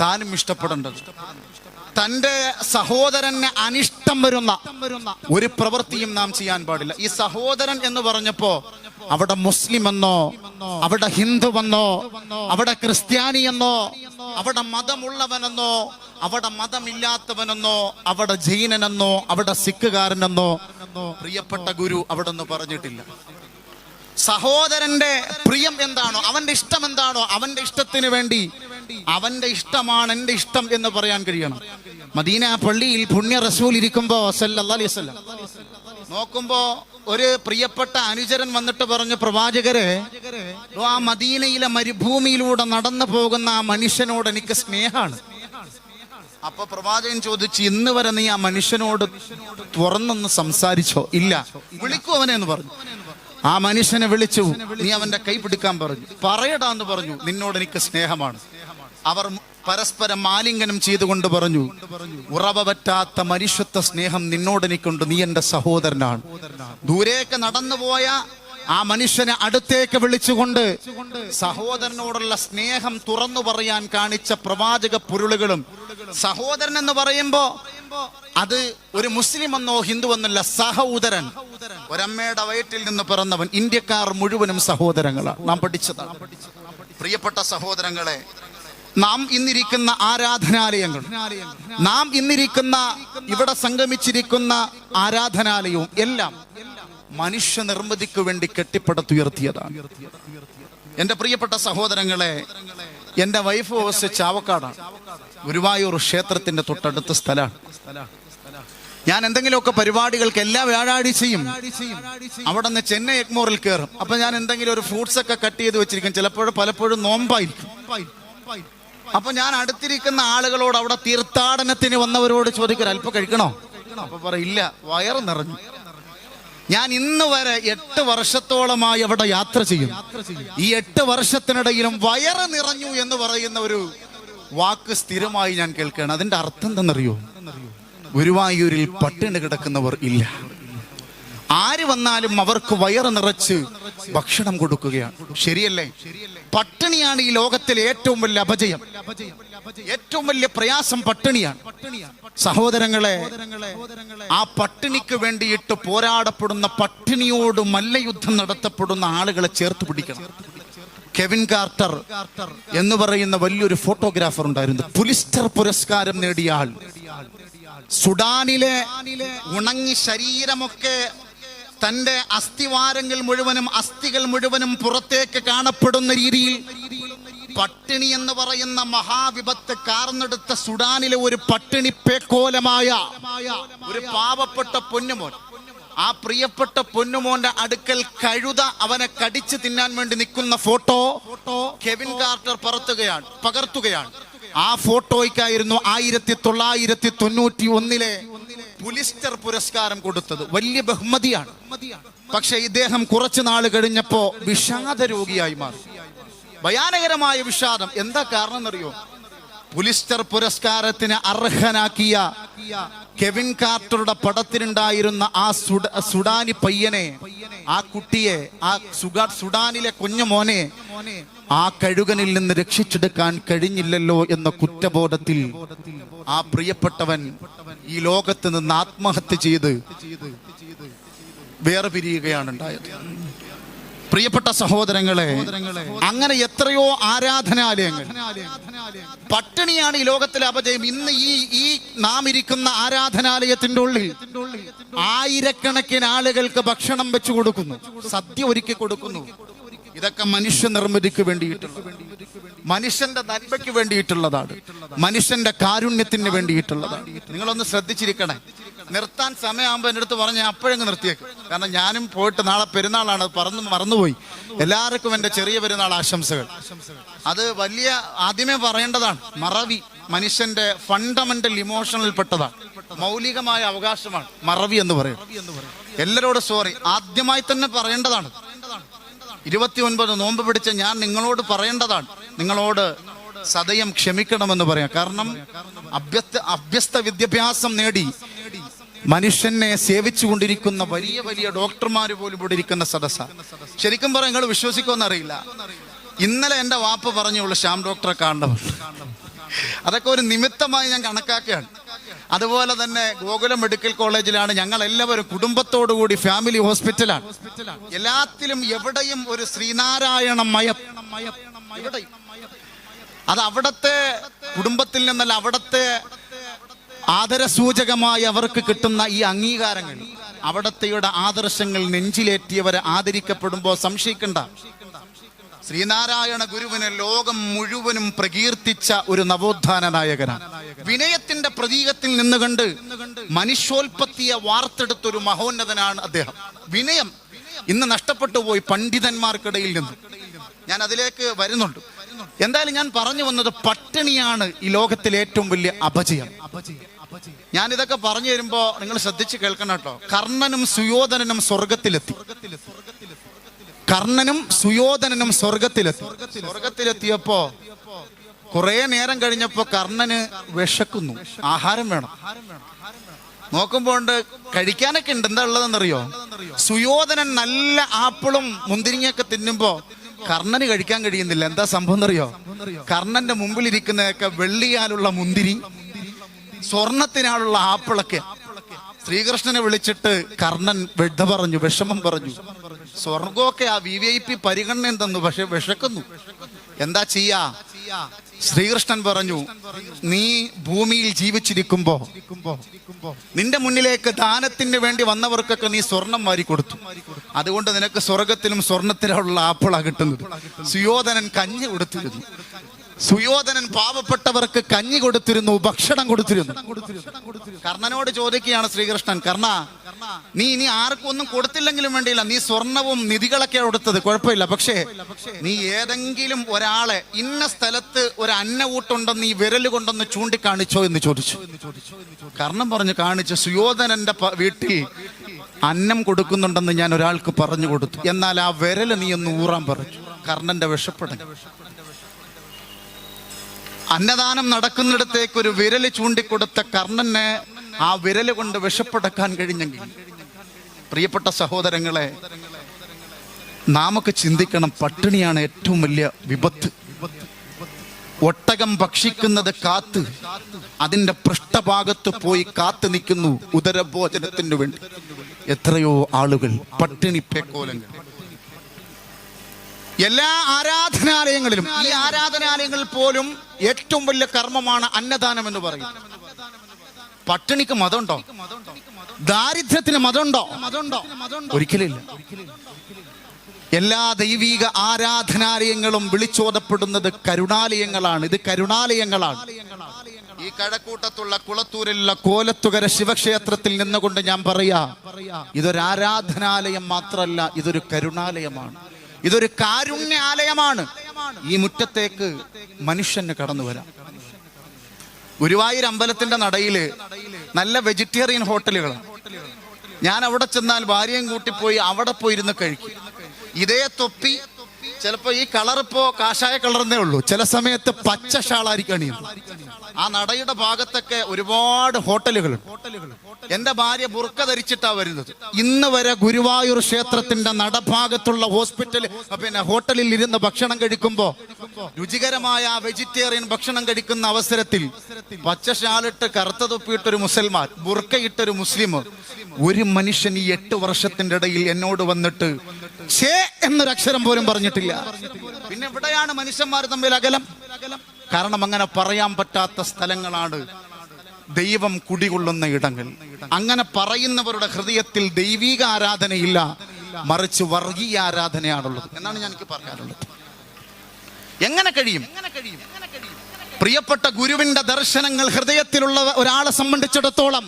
താനും ഇഷ്ടപ്പെടേണ്ടത്. തന്റെ സഹോദരന് അനിഷ്ടം വരുന്ന ഒരു പ്രവൃത്തിയും നാം ചെയ്യാൻ പാടില്ല. ഈ സഹോദരൻ എന്ന് പറഞ്ഞപ്പോ അവിടെ മുസ്ലിം എന്നോ, അവിടെ ഹിന്ദുവെന്നോ, അവിടെ ക്രിസ്ത്യാനിയെന്നോ, അവിടെ മതമുള്ളവനെന്നോ, അവിടെ മതമില്ലാത്തവനെന്നോ, അവിടെ ജൈനനെന്നോ, അവിടെ സിഖുകാരനെന്നോ പ്രിയപ്പെട്ട ഗുരു അവിടെ ഒന്നും പറഞ്ഞിട്ടില്ല. സഹോദരന്റെ പ്രിയം എന്താണോ, അവന്റെ ഇഷ്ടം എന്താണോ, അവന്റെ ഇഷ്ടത്തിന് വേണ്ടി അവന്റെ ഇഷ്ടമാണ് എന്റെ ഇഷ്ടം എന്ന് പറയാൻ കഴിയണം. മദീന പള്ളിയിൽ പുണ്യ റസൂൽ ഇരിക്കുമ്പോ സല്ലല്ലാഹു അലൈഹി വസല്ലം നോക്കുമ്പോ ഒരു പ്രിയപ്പെട്ട അനുചരൻ വന്നിട്ട് പറഞ്ഞു, പ്രവാചകരെ, ആ മദീനയിലെ മരുഭൂമിയിലൂടെ നടന്നു പോകുന്ന ആ മനുഷ്യനോട് എനിക്ക് സ്നേഹമാണ്. അപ്പൊ പ്രവാചകൻ ചോദിച്ചു, ഇന്ന് വരെ നീ ആ മനുഷ്യനോട് തുറന്നൊന്ന് സംസാരിച്ചോ? ഇല്ല. വിളിക്കൂ അവനെ എന്ന് പറഞ്ഞു. ആ മനുഷ്യനെ വിളിച്ചു, നീ അവന്റെ കൈ പിടിക്കാൻ പറഞ്ഞു. പറയടാന്ന് പറഞ്ഞു, നിന്നോട് എനിക്ക് സ്നേഹമാണ്. അവർ പരസ്പരം ആലിംഗനം ചെയ്തുകൊണ്ട് പറഞ്ഞു, ഉറവ പറ്റാത്ത മനുഷ്യത്വ സ്നേഹം നിന്നോട് എനിക്കുണ്ട്, നീ എന്റെ സഹോദരനാണ്. ദൂരേക്ക് നടന്നുപോയ ആ മനുഷ്യനെ അടുത്തേക്ക് വിളിച്ചുകൊണ്ട് സഹോദരനോടുള്ള സ്നേഹം തുറന്നു പറയാൻ കാണിച്ച പ്രവാചക പൊരുളുകളും. സഹോദരൻ എന്ന് പറയുമ്പോ അത് ഒരു മുസ്ലിം എന്നോ ഹിന്ദു എന്നല്ല, സഹോദരൻ. ഒരമ്മയുടെ വയറ്റിൽ നിന്ന് പിറന്നവൻ. ഇന്ത്യക്കാർ മുഴുവനും സഹോദരങ്ങളാണ്, നാം പഠിച്ചതാണ്. പ്രിയപ്പെട്ട സഹോദരങ്ങളെ, നാം ഇന്നിരിക്കുന്ന ആരാധനാലയങ്ങൾ, നാം ഇന്നിരിക്കുന്ന ഇവിടെ സംഗമിച്ചിരിക്കുന്ന ആരാധനാലയവും എല്ലാം മനുഷ്യ നിർമ്മിതിക്ക് വേണ്ടി കെട്ടിപ്പടുത്തുയർത്തിയതാണ്. എന്റെ പ്രിയപ്പെട്ട സഹോദരങ്ങളെ, എന്റെ വൈഫ് ഹൗസ് ചാവക്കാടാണ്, ഗുരുവായൂർ ക്ഷേത്രത്തിന്റെ തൊട്ടടുത്ത സ്ഥലമാണ്. ഞാൻ എന്തെങ്കിലുമൊക്കെ പരിപാടികൾക്ക് എല്ലാ വ്യാഴാഴ്ചയും അവിടെ നിന്ന് ചെന്നൈ എഗ്മോറിൽ കയറും. അപ്പൊ ഞാൻ എന്തെങ്കിലും ഒരു ഫ്രൂട്ട്സ് ഒക്കെ കട്ട് ചെയ്ത് വെച്ചിരിക്കും. ചിലപ്പോഴും പലപ്പോഴും നോമ്പായിരിക്കും. അപ്പൊ ഞാൻ അടുത്തിരിക്കുന്ന ആളുകളോട്, അവിടെ തീർത്ഥാടനത്തിന് വന്നവരോട് ചോദിക്കും, അല്പം കഴിക്കണോ? അപ്പൊ പറയില്ല, വയറ് നിറഞ്ഞു. ഞാൻ ഇന്ന് വരെ 8 വർഷത്തോളമായി അവിടെ യാത്ര ചെയ്യും. ഈ 8 വർഷത്തിനിടയിലും വയറ് നിറഞ്ഞു എന്ന് പറയുന്ന ഒരു വാക്ക് സ്ഥിരമായി ഞാൻ കേൾക്കുകയാണ്. അതിന്റെ അർത്ഥം എന്തെന്നറിയോ? ഗുരുവായൂരിൽ പട്ടിണി കിടക്കുന്നവർ ഇല്ല. ആര് വന്നാലും അവർക്ക് വയറ് നിറച്ച് ഭക്ഷണം കൊടുക്കുകയാണ്. ശരിയല്ലേ? പട്ടിണിയാണ് ഈ ലോകത്തിലെ ഏറ്റവും വലിയ അപജയം, ഏറ്റവും വലിയ പ്രയാസം പട്ടിണിയാണ്. സഹോദരങ്ങളെ, ആ പട്ടിണിക്ക് വേണ്ടിയിട്ട് പോരാടപ്പെടുന്ന, പട്ടിണിയോട് മല്ലയുദ്ധം നടത്തപ്പെടുന്ന ആളുകളെ ചേർത്ത് പിടിക്കണം. കെവിൻ കാർട്ടർ എന്ന് പറയുന്ന വലിയൊരു ഫോട്ടോഗ്രാഫർ ഉണ്ടായിരുന്നു. പുലിസ്റ്റർ പുരസ്കാരം നേടിയ ആൾ. സുഡാനിലെ ഉണങ്ങി ശരീരമൊക്കെ, തന്റെ അസ്ഥിവാരങ്ങൾ മുഴുവനും, അസ്ഥികൾ മുഴുവനും പുറത്തേക്ക് കാണപ്പെടുന്ന രീതിയിൽ പട്ടിണി എന്ന് പറയുന്ന മഹാവിപത്ത് കാർന്നെടുത്ത സുഡാനിലെ ഒരു പട്ടിണി പേക്കോലമായ ഒരു പാവപ്പെട്ട പൊന്നുമോൻ, ആ പ്രിയപ്പെട്ട പൊന്നുമോന്റെ അടുക്കൽ കഴുത അവനെ കടിച്ചു തിന്നാൻ വേണ്ടി നിൽക്കുന്ന ഫോട്ടോ കെവിൻ കാർട്ടർ പകർത്തുകയാണ്. ആ ഫോട്ടോയ്ക്കായിരുന്നു 1991 പുലിസ്റ്റർ പുരസ്കാരം കൊടുത്തത്. വലിയ ബഹുമതിയാണ്. പക്ഷെ ഇദ്ദേഹം കുറച്ചു നാൾ കഴിഞ്ഞപ്പോ വിഷാദ രോഗിയായി മാറി. ഭയാനകരമായ വിഷാദം. എന്താ കാരണം എന്നറിയോ? പുലിസ്റ്റർ പുരസ്കാരത്തിന് അർഹനാക്കിയ കെവിൻ കാർട്ടറുടെ പടത്തിലുണ്ടായിരുന്ന ആ സുഡാനി പയ്യനെ, ആ കുട്ടിയെ, ആ സുഡാനിലെ കുഞ്ഞു മോനെ ആ കഴുകനിൽ നിന്ന് രക്ഷിച്ചെടുക്കാൻ കഴിഞ്ഞില്ലല്ലോ എന്ന കുറ്റബോധത്തിൽ ആ പ്രിയപ്പെട്ടവൻ ഈ ലോകത്ത് നിന്ന് ആത്മഹത്യ ചെയ്ത് വേറെ പിരിയുകയാണ് ഉണ്ടായത്. പ്രിയപ്പെട്ട സഹോദരങ്ങളെ, അങ്ങനെ എത്രയോ ആരാധനാലയങ്ങൾ. പട്ടിണിയാണ് ഈ ലോകത്തിലെ അപജയം. ഇന്ന് ഈ നാം ഇരിക്കുന്ന ആരാധനാലയത്തിന്റെ ഉള്ളിൽ ആയിരക്കണക്കിന് ആളുകൾക്ക് ഭക്ഷണം വെച്ചു കൊടുക്കുന്നു, സദ്യ ഒരുക്കി കൊടുക്കുന്നു. ഇതൊക്കെ മനുഷ്യ നിർമ്മിതിക്ക് വേണ്ടിയിട്ടുള്ള, മനുഷ്യന്റെ നന്മയ്ക്ക് വേണ്ടിയിട്ടുള്ളതാണ്, മനുഷ്യന്റെ കാരുണ്യത്തിന് വേണ്ടിയിട്ടുള്ളതാണ്. നിങ്ങളൊന്ന് ശ്രദ്ധിച്ചിരിക്കണേ. നിർത്താൻ സമയമാകുമ്പോൾ എൻ്റെ അടുത്ത് പറഞ്ഞ് അപ്പോഴങ്ങ് നിർത്തിയേക്കും. കാരണം ഞാനും പോയിട്ട് നാളെ പെരുന്നാളാണ്, മറന്നുപോയി. എല്ലാവർക്കും എൻ്റെ ചെറിയ പെരുന്നാൾ ആശംസകൾ. അത് വലിയ ആദ്യമേ പറയേണ്ടതാണ്. മറവി മനുഷ്യന്റെ ഫണ്ടമെന്റൽ ഇമോഷണൽ പെട്ടതാണ്, മൗലികമായ അവകാശമാണ് മറവി എന്ന് പറയും. എല്ലാവരോടും സോറി ആദ്യമായി തന്നെ പറയേണ്ടതാണ്. 29 നോമ്പ് പിടിച്ച ഞാൻ നിങ്ങളോട് പറയേണ്ടതാണ്, നിങ്ങളോട് സദയം ക്ഷമിക്കണമെന്ന് പറയാം. കാരണം അഭ്യസ്ത വിദ്യാഭ്യാസം നേടി മനുഷ്യനെ സേവിച്ചു കൊണ്ടിരിക്കുന്ന വലിയ വലിയ ഡോക്ടർമാർ പോലും ഇവിടെ ഇരിക്കുന്ന സദസ്സ. ശരിക്കും പറയാം, നിങ്ങൾ വിശ്വസിക്കുമെന്നറിയില്ല, ഇന്നലെ എൻ്റെ വാപ്പ പറഞ്ഞുള്ളൂ ശ്യാം ഡോക്ടറെ കാണണം. അതൊക്കെ ഒരു നിമിത്തമായി ഞാൻ കണക്കാക്കുകയാണ്. അതുപോലെ തന്നെ ഗോകുലം മെഡിക്കൽ കോളേജിലാണ് ഞങ്ങൾ എല്ലാവരും കുടുംബത്തോടുകൂടി, ഫാമിലി ഹോസ്പിറ്റലാണ്. എല്ലാത്തിലും എവിടെയും ഒരു ശ്രീനാരായണ മയം. അത് അവിടത്തെ കുടുംബത്തിൽ നിന്നല്ല, അവിടത്തെ ആദരസൂചകമായി അവർക്ക് കിട്ടുന്ന ഈ അംഗീകാരങ്ങൾ, അവിടത്തെയുടെ ആദർശങ്ങൾ നെഞ്ചിലേറ്റിയവരെ ആദരിക്കപ്പെടുമ്പോൾ സംശയിക്കണ്ട. ശ്രീനാരായണ ഗുരുവിനെ ലോകം മുഴുവനും പ്രകീർത്തിച്ച ഒരു നവോത്ഥാന നായകനാണ്. വിനയത്തിന്റെ പ്രതീകത്തിൽ നിന്നുകൊണ്ട് മനുഷ്യോൽപത്തിയെ വാർത്തെടുത്തൊരു മഹോന്നതനാണ് അദ്ദേഹം. വിനയം ഇന്ന് നഷ്ടപ്പെട്ടു പോയി പണ്ഡിതന്മാർക്കിടയിൽ നിന്ന്. ഞാൻ അതിലേക്ക് വരുന്നുണ്ട്. എന്തായാലും ഞാൻ പറഞ്ഞു വന്നത്, പട്ടിണിയാണ് ഈ ലോകത്തിലെ ഏറ്റവും വലിയ അപജയം. ഞാൻ ഇതൊക്കെ പറഞ്ഞു തരുമ്പോ നിങ്ങൾ ശ്രദ്ധിച്ച് കേൾക്കണം കേട്ടോ. കർണനും സുയോധനനും സ്വർഗത്തിലെത്തി. കർണനും സുയോധനനും സ്വർഗത്തിലെത്തിയപ്പോ കുറെ നേരം കഴിഞ്ഞപ്പോ കർണന് വിശക്കുന്നു, ആഹാരം വേണം. നോക്കുമ്പോണ്ട് കഴിക്കാനൊക്കെ ഉണ്ട്. എന്താ ഉള്ളതെന്നറിയോ? സുയോധനൻ നല്ല ആപ്പിളും മുന്തിരിങ്ങയൊക്കെ തിന്നുമ്പോ കർണന് കഴിക്കാൻ കഴിയുന്നില്ല. എന്താ സംഭവം എന്നറിയോ? കർണന്റെ മുമ്പിൽ ഇരിക്കുന്നതൊക്കെ വെള്ളിയാലുള്ള മുന്തിരി, സ്വർണത്തിനാലുള്ള ആപ്പിളൊക്കെ. ശ്രീകൃഷ്ണനെ വിളിച്ചിട്ട് കർണൻ പറഞ്ഞു, വിഷമം പറഞ്ഞു. സ്വർഗമൊക്കെ ആ VIP പരിഗണന തന്നു, പക്ഷെ വിശക്കുന്നു. എന്താ ചെയ്യാ? ശ്രീകൃഷ്ണൻ പറഞ്ഞു, നീ ഭൂമിയിൽ ജീവിച്ചിരിക്കുമ്പോ നിന്റെ മുന്നിലേക്ക് ദാനത്തിന് വേണ്ടി വന്നവർക്കൊക്കെ നീ സ്വർണം വാരി കൊടുത്തു. അതുകൊണ്ട് നിനക്ക് സ്വർഗത്തിലും സ്വർണത്തിലുള്ള ആപ്പിളാ കിട്ടുന്നത്. സുയോധനൻ കഞ്ഞി കൊടുത്തിരുന്നു. സുയോധനൻ പാവപ്പെട്ടവർക്ക് കഞ്ഞി കൊടുത്തിരുന്നു, ഭക്ഷണം കൊടുത്തിരുന്നു. കർണനോട് ചോദിക്കുകയാണ് ശ്രീകൃഷ്ണൻ, കർണ, നീ ഇനി ആർക്കും ഒന്നും കൊടുത്തില്ലെങ്കിലും വേണ്ടിയില്ല, നീ സ്വർണവും നിധികളൊക്കെ കൊടുത്തത് കുഴപ്പമില്ല, പക്ഷേ നീ ഏതെങ്കിലും ഒരാളെ ഇന്ന സ്ഥലത്ത് ഒരു അന്നവൂട്ടുണ്ടെന്ന് ഈ വിരല് കൊണ്ടൊന്ന് ചൂണ്ടിക്കാണിച്ചോ എന്ന് ചോദിച്ചു. കർണൻ പറഞ്ഞു, കാണിച്ചു. സുയോധനന്റെ വീട്ടിൽ അന്നം കൊടുക്കുന്നുണ്ടെന്ന് ഞാൻ ഒരാൾക്ക് പറഞ്ഞു കൊടുത്തു, എന്നാൽ ആ വിരല് നീ ഒന്ന് ഊറാൻ പറഞ്ഞു. കർണന്റെ വിഷപ്പെടുന്നു. അന്നദാനം നടക്കുന്നിടത്തേക്ക് ഒരു വിരല് ചൂണ്ടിക്കൊടുത്ത കർണന് ആ വിരല് കൊണ്ട് വിഷപ്പടക്കാൻ കഴിഞ്ഞെങ്കിൽ, പ്രിയപ്പെട്ട സഹോദരങ്ങളെ, നാമൊക്കെ ചിന്തിക്കണം. പട്ടിണിയാണ് ഏറ്റവും വലിയ വിപത്ത്. ഒട്ടകം ഭക്ഷിക്കുന്നത് കാത്ത് അതിന്റെ പൃഷ്ഠഭാഗത്ത് പോയി കാത്തു നിൽക്കുന്നു ഉദരഭോജനത്തിന് വേണ്ടി. എത്രയോ ആളുകൾ പട്ടിണി പേക്കോലങ്ങൾ. എല്ലാ ആരാധനാലയങ്ങളിലും, ഈ ആരാധനാലയങ്ങളിൽ പോലും ഏറ്റവും വലിയ കർമ്മമാണ് അന്നദാനം എന്ന് പറയും. പട്ടിണിക്ക് മതമുണ്ടോ? ദാരിദ്ര്യത്തിന് മതമുണ്ടോ? ഒരിക്കലില്ല. എല്ലാ ദൈവിക ആരാധനാലയങ്ങളും വിളിച്ചോതപ്പെടുന്നത് കരുണാലയങ്ങളാണ്. ഇത് കരുണാലയങ്ങളാണ്. ഈ കഴക്കൂട്ടത്തുള്ള കുളത്തൂരിലുള്ള കോലത്തുകര ശിവക്ഷേത്രത്തിൽ നിന്നുകൊണ്ട് ഞാൻ പറയാ, ഇതൊരു ആരാധനാലയം മാത്രമല്ല, ഇതൊരു കരുണാലയമാണ്, ഇതൊരു കാരുണ്യാലയമാണ്. ഈ മുറ്റത്തേക്ക് മനുഷ്യന് കടന്നു വരാം. ഗുരുവായൂർ അമ്പലത്തിന്റെ നടയില് നല്ല വെജിറ്റേറിയൻ ഹോട്ടലുകളാണ്. ഞാൻ അവിടെ ചെന്നാൽ ഭാര്യയും കൂട്ടിപ്പോയി അവിടെ പോയിരുന്ന് കഴിക്കും. ഇതേ തൊപ്പി ചിലപ്പോ ഈ കളർ ഇപ്പോ കാഷായ കളർന്നേ ഉള്ളൂ, ചില സമയത്ത് പച്ച ഷാളായിരിക്കും അണിയുന്നത്. ആ നടയുടെ ഭാഗത്തൊക്കെ ഒരുപാട് ഹോട്ടലുകൾ. എന്റെ ഭാര്യ ബുർക്ക ധരിച്ചിട്ടാ വരുന്നത്. ഇന്ന് വരെ ഗുരുവായൂർ ക്ഷേത്രത്തിന്റെ നടഭാഗത്തുള്ള ഹോട്ടലിൽ ഇരുന്ന് ഭക്ഷണം കഴിക്കുമ്പോ രുചികരമായ വെജിറ്റേറിയൻ ഭക്ഷണം കഴിക്കുന്ന അവസരത്തിൽ പച്ച ഷാലിട്ട് കറുത്ത തൊപ്പിയിട്ടൊരു മുസൽമാൻ, ബുർക്കയിട്ടൊരു മുസ്ലിം, ഒരു മനുഷ്യൻ ഈ 8 വർഷത്തിന്റെ ഇടയിൽ എന്നോട് വന്നിട്ട് ഛേ എന്നൊരക്ഷരം പോലും പറഞ്ഞിട്ടില്ല. പിന്നെ എവിടെയാണ് മനുഷ്യന്മാർ തമ്മിൽ അകലം? കാരണം അങ്ങനെ പറയാൻ പറ്റാത്ത സ്ഥലങ്ങളാണ് ദൈവം കുടികൊള്ളുന്ന ഇടങ്ങൾ. അങ്ങനെ പറയുന്നവരുടെ ഹൃദയത്തിൽ ദൈവിക ആരാധനയില്ല, മറിച്ച് വർഗീയ ആരാധനയാണുള്ളത് എന്നാണ് എനിക്ക് പറയാനുള്ളത്. എങ്ങനെ കഴിയും? പ്രിയപ്പെട്ട ഗുരുവിന്റെ ദർശനങ്ങൾ ഹൃദയത്തിലുള്ള ഒരാളെ സംബന്ധിച്ചിടത്തോളം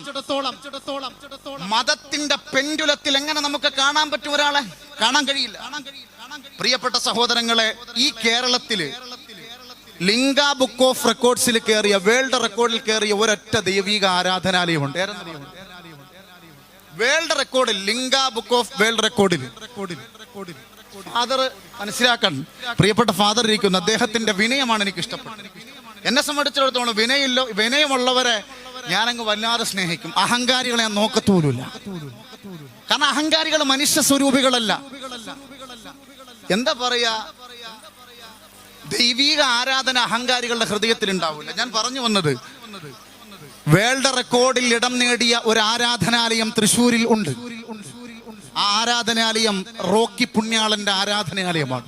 മതത്തിന്റെ പെൻഡുലത്തിൽ എങ്ങനെ നമുക്ക് കാണാൻ പറ്റും? ഒരാളെ കാണാൻ കഴിയില്ല. പ്രിയപ്പെട്ട സഹോദരങ്ങളെ, ഈ കേരളത്തില് ലിംഗ ബുക്ക് ഓഫ് റെക്കോർഡ്സിൽ കയറിയ, വേൾഡ് റെക്കോർഡിൽ കയറിയ ഒരൊറ്റ ദൈവിക ആരാധനാലയമുണ്ട്. വേൾഡ് റെക്കോർഡിൽ, ലിംഗ ബുക്ക് ഓഫ് വേൾഡ് റെക്കോർഡിൽ ഫാദർ മനസ്സിലാക്കണം, പ്രിയപ്പെട്ട ഫാദർ ഇരിക്കുന്നു, അദ്ദേഹത്തിന്റെ വിനയമാണ് എനിക്ക് ഇഷ്ടപ്പെട്ടത്. എന്നെ സംബന്ധിച്ചിടത്തോളം വിനയമുള്ളവരെ ഞാനങ്ങ് വല്ലാതെ സ്നേഹിക്കും. അഹങ്കാരികളെ ഞാൻ നോക്കത്തോലുമില്ല. കാരണം അഹങ്കാരികൾ മനുഷ്യ സ്വരൂപികളല്ല. എന്താ പറയാ, ദൈവിക ആരാധന അഹങ്കാരികളുടെ ഹൃദയത്തിൽ ഉണ്ടാവില്ല. ഞാൻ പറഞ്ഞു വന്നത്, വേൾഡ് റെക്കോർഡിൽ ഇടം നേടിയ ഒരു ആരാധനാലയം തൃശ്ശൂരിൽ ഉണ്ട്. ആ ആരാധനാലയം റോക്കി പുണ്യാളന്റെ ആരാധനാലയമാണ്.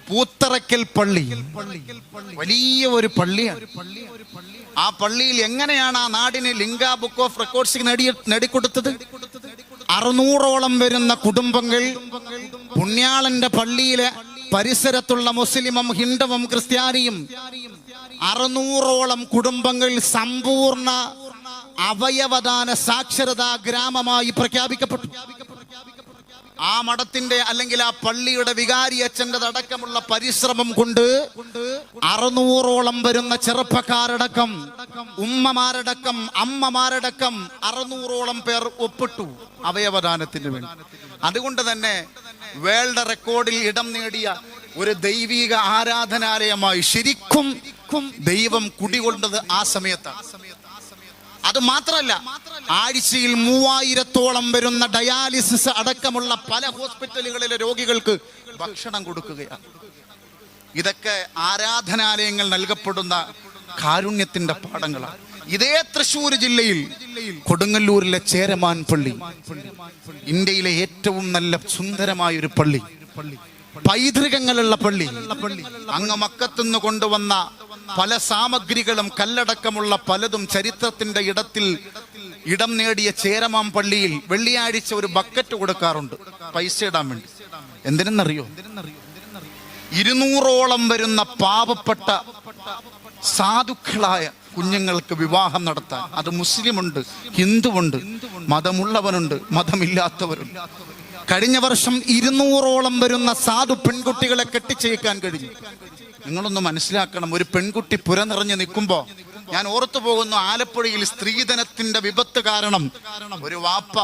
പൂത്തറയ്ക്കൽ പള്ളി വലിയ ഒരു പള്ളിയാണ്. ആ പള്ളിയിൽ എങ്ങനെയാണ് ആ നാടിന് ലിംഗ ബുക്ക് ഓഫ് റെക്കോർഡ്സ് നേടിക്കൊടുത്തത്? 600ഓളം വരുന്ന കുടുംബങ്ങൾ പുണ്യാളന്റെ പള്ളിയിലെ പരിസരത്തുള്ള മുസ്ലിമും ഹിന്ദുവും ക്രിസ്ത്യാനിയും 600ഓളം കുടുംബങ്ങൾ സമ്പൂർണ്ണ അവയവദാന സാക്ഷരതാ ഗ്രാമമായി പ്രഖ്യാപിക്കപ്പെട്ടു. ആ മഠത്തിന്റെ അല്ലെങ്കിൽ ആ പള്ളിയുടെ വികാരി അച്ഛൻ്റെ അടക്കമുള്ള പരിശ്രമം കൊണ്ട് 600ഓളം വരുന്ന ചെറുപ്പക്കാരടക്കം, ഉമ്മമാരടക്കം, അമ്മമാരടക്കം 600ഓളം പേർ ഒപ്പിട്ടു അവയവദാനത്തിന് വേണ്ടി. അതുകൊണ്ട് തന്നെ വേൾഡ് റെക്കോർഡിൽ ഇടം നേടിയ ഒരു ദൈവിക ആരാധനാലയമായി ശരിക്കും ദൈവം കുടികൊണ്ടത് ആ സമയത്താണ്. അത് മാത്രമല്ല, ആഴ്ചയിൽ 3000ഓളം വരുന്ന ഡയാലിസിസ് അടക്കമുള്ള പല ഹോസ്പിറ്റലുകളിലെ രോഗികൾക്ക് ഭക്ഷണം കൊടുക്കുകയാണ്. ഇതൊക്കെ ആരാധനാലയങ്ങൾ നൽകപ്പെടുന്ന കാരുണ്യത്തിന്റെ പാഠങ്ങളാണ്. ഇതേ തൃശ്ശൂർ ജില്ലയിൽ കൊടുങ്ങല്ലൂരിലെ ചേരമാൻ പള്ളി, ഇന്ത്യയിലെ ഏറ്റവും നല്ല സുന്ദരമായ ഒരു പള്ളി, പൈതൃകങ്ങളുള്ള പള്ളി. അങ്ങ് മക്കത്തുനിന്ന് കൊണ്ടുവന്ന പല സാമഗ്രികളും കല്ലടക്കമുള്ള പലതും ചരിത്രത്തിന്റെ ഇടം നേടിയ ചേരമാൻ പള്ളിയിൽ വെള്ളിയാഴ്ച ഒരു ബക്കറ്റ് കൊടുക്കാറുണ്ട് പൈസ ഇടാൻ വേണ്ടി. എന്തിനെന്നറിയോ? 200ഓളം വരുന്ന പാവപ്പെട്ട സാധുക്കളായ കുഞ്ഞുങ്ങൾക്ക് വിവാഹം നടത്താൻ. അത് മുസ്ലിമുണ്ട്, ഹിന്ദുവുണ്ട്, മതമുള്ളവനുണ്ട്, മതമില്ലാത്തവരുണ്ട്. കഴിഞ്ഞ വർഷം 200ഓളം വരുന്ന സാധു പെൺകുട്ടികളെ കെട്ടിച്ചേക്കാൻ കഴിഞ്ഞു. നിങ്ങളൊന്ന് മനസ്സിലാക്കണം, ഒരു പെൺകുട്ടി പുരനിറഞ്ഞു നിൽക്കുമ്പോ ഞാൻ ഓർത്തു പോകുന്നു, ആലപ്പുഴയിൽ സ്ത്രീധനത്തിന്റെ വിപത്ത് കാരണം ഒരു വാപ്പ